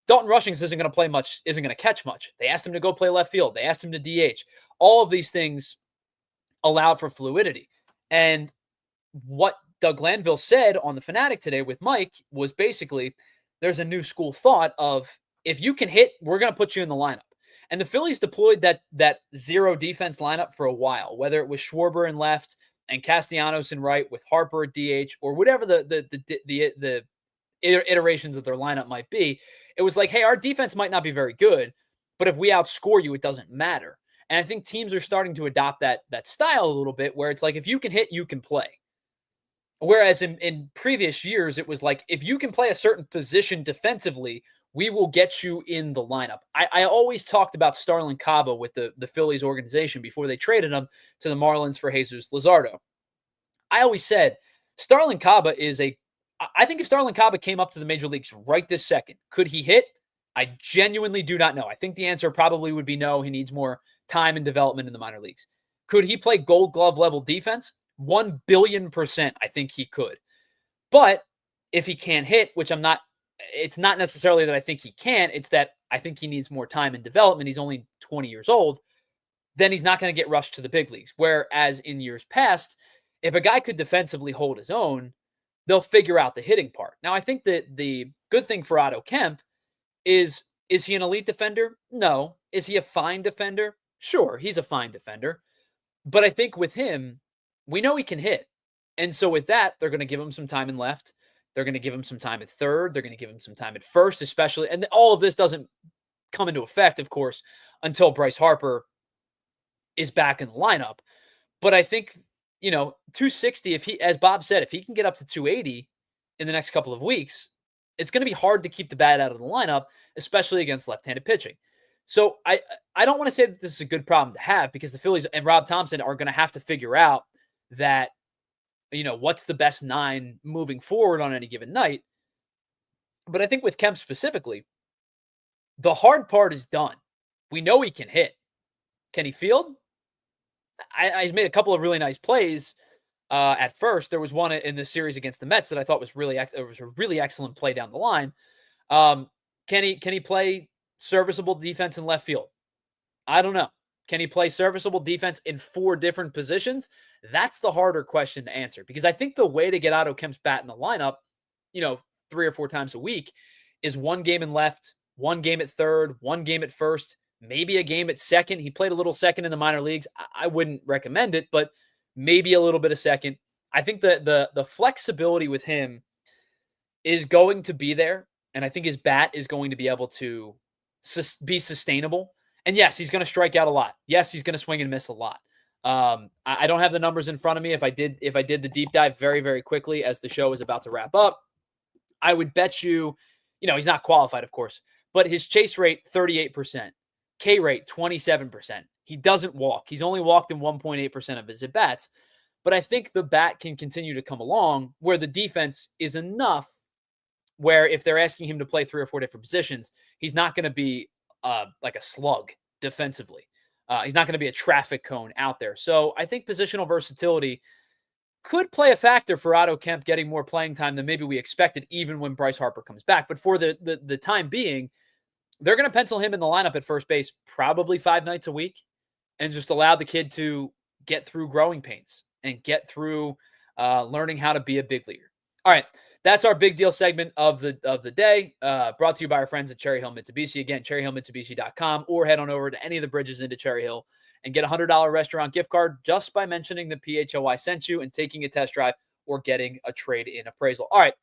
Dalton Rushings isn't going to play much, isn't going to catch much. They asked him to go play left field. They asked him to DH. All of these things allowed for fluidity. And what Doug Glanville said on The Fanatic today with Mike was basically, there's a new school thought of, if you can hit, we're going to put you in the lineup. And the Phillies deployed that zero defense lineup for a while, whether it was Schwarber in left and Castellanos in right with Harper at DH, or whatever the iterations of their lineup might be. It was like, hey, our defense might not be very good, but if we outscore you, it doesn't matter. And I think teams are starting to adopt that style a little bit, where it's like, if you can hit, you can play. Whereas in previous years, it was like, if you can play a certain position defensively, we will get you in the lineup. I always talked about Starlin Caba with the Phillies organization before they traded him to the Marlins for Jesus Luzardo. I always said Starlin Caba I think if Starlin Caba came up to the major leagues right this second, could he hit? I genuinely do not know. I think the answer probably would be no. He needs more time and development in the minor leagues. Could he play Gold Glove level defense? 1 billion% I think he could. But if he can't hit, which it's not necessarily that I think he can, it's that I think he needs more time and development. He's only 20 years old. Then he's not going to get rushed to the big leagues. Whereas in years past, if a guy could defensively hold his own, they'll figure out the hitting part. Now, I think that the good thing for Otto Kemp is he an elite defender? No. Is he a fine defender? Sure, he's a fine defender. But I think with him, we know he can hit. And so with that, they're going to give him some time in left. They're going to give him some time at third. They're going to give him some time at first, especially. And all of this doesn't come into effect, of course, until Bryce Harper is back in the lineup. But I think, 260, if he, as Bob said, if he can get up to 280 in the next couple of weeks, it's going to be hard to keep the bat out of the lineup, especially against left-handed pitching. So I don't want to say that this is a good problem to have, because the Phillies and Rob Thompson are going to have to figure out that, what's the best 9 moving forward on any given night. But I think with Kemp specifically, the hard part is done. We know he can hit. Can he field? He's made a couple of really nice plays at first. There was one in the series against the Mets that I thought was a really excellent play down the line. Can he play serviceable defense in left field? I don't know. Can he play serviceable defense in 4 different positions? That's the harder question to answer, because I think the way to get Otto Kemp's bat in the lineup, 3 or 4 times a week, is 1 game in left, 1 game at third, 1 game at first, maybe a game at second. He played a little second in the minor leagues. I wouldn't recommend it, but maybe a little bit of second. I think the flexibility with him is going to be there, and I think his bat is going to be able to be sustainable. And yes, he's going to strike out a lot. Yes, he's going to swing and miss a lot. I don't have the numbers in front of me. If I did the deep dive very, very quickly as the show is about to wrap up, I would bet you, he's not qualified, of course, but his chase rate, 38%, K rate, 27%. He doesn't walk. He's only walked in 1.8% of his at-bats. But I think the bat can continue to come along where the defense is enough where if they're asking him to play 3 or 4 different positions, he's not going to be like a slug defensively. He's not going to be a traffic cone out there. So I think positional versatility could play a factor for Otto Kemp getting more playing time than maybe we expected, even when Bryce Harper comes back. But for the time being, they're going to pencil him in the lineup at first base probably 5 nights a week and just allow the kid to get through growing pains and get through learning how to be a big leaguer. All right. that's our big deal segment of the day, brought to you by our friends at Cherry Hill Mitsubishi. Again, cherryhillmitsubishi.com, or head on over to any of the bridges into Cherry Hill and get a $100 restaurant gift card just by mentioning the PHLY sent you and taking a test drive or getting a trade-in appraisal. All right,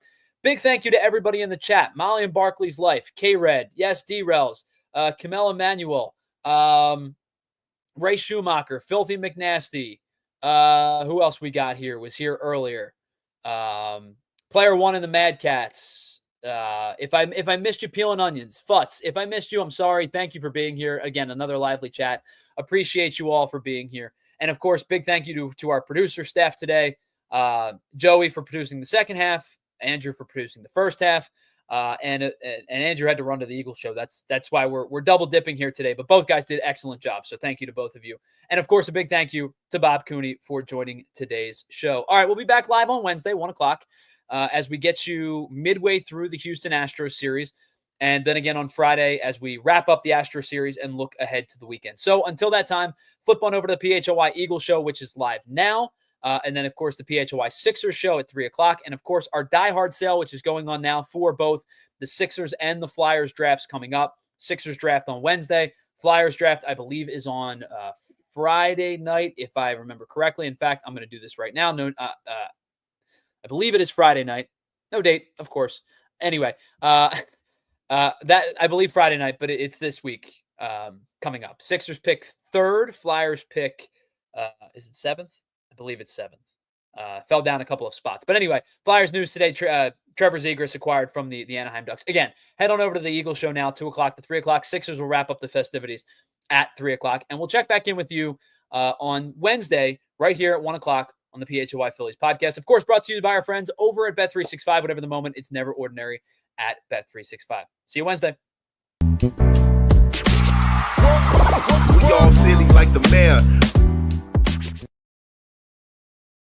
big thank you to everybody in the chat. Molly and Barkley's Life, K-Red, yes, D-Rels, Camille Emanuel, Ray Schumacher, Filthy McNasty. Who else we got here? Was here earlier. Player One in the Mad Cats. If I missed you, peeling onions. Futz, if I missed you, I'm sorry. Thank you for being here. Again, another lively chat. Appreciate you all for being here. And of course, big thank you to our producer staff today. Joey for producing the second half, Andrew for producing the first half. And Andrew had to run to the Eagles show. That's why we're double dipping here today. But both guys did excellent jobs. So thank you to both of you. And of course, a big thank you to Bob Cooney for joining today's show. All right, we'll be back live on Wednesday, 1 o'clock, as we get you midway through the Houston Astros series. And then again on Friday as we wrap up the Astros series and look ahead to the weekend. So until that time, flip on over to the PHLY Eagles show, which is live now. And then, of course, the PHLY Sixers show at 3 o'clock. And, of course, our Die Hard sale, which is going on now for both the Sixers and the Flyers drafts coming up. Sixers draft on Wednesday. Flyers draft, I believe, is on Friday night, if I remember correctly. In fact, I'm going to do this right now. I believe it is Friday night. No date, of course. Anyway, that I believe Friday night, but it's this week coming up. Sixers pick 3rd. Flyers pick, is it 7th? I believe it's 7th. Fell down a couple of spots. But anyway, Flyers news today. Trevor Zegras acquired from the Anaheim Ducks. Again, head on over to the Eagles show now, 2 o'clock to 3 o'clock. Sixers will wrap up the festivities at 3 o'clock. And we'll check back in with you on Wednesday right here at 1 o'clock on the PHLY Phillies podcast. Of course, brought to you by our friends over at Bet365. Whatever the moment, it's never ordinary at Bet365. See you Wednesday. We all silly like the mayor.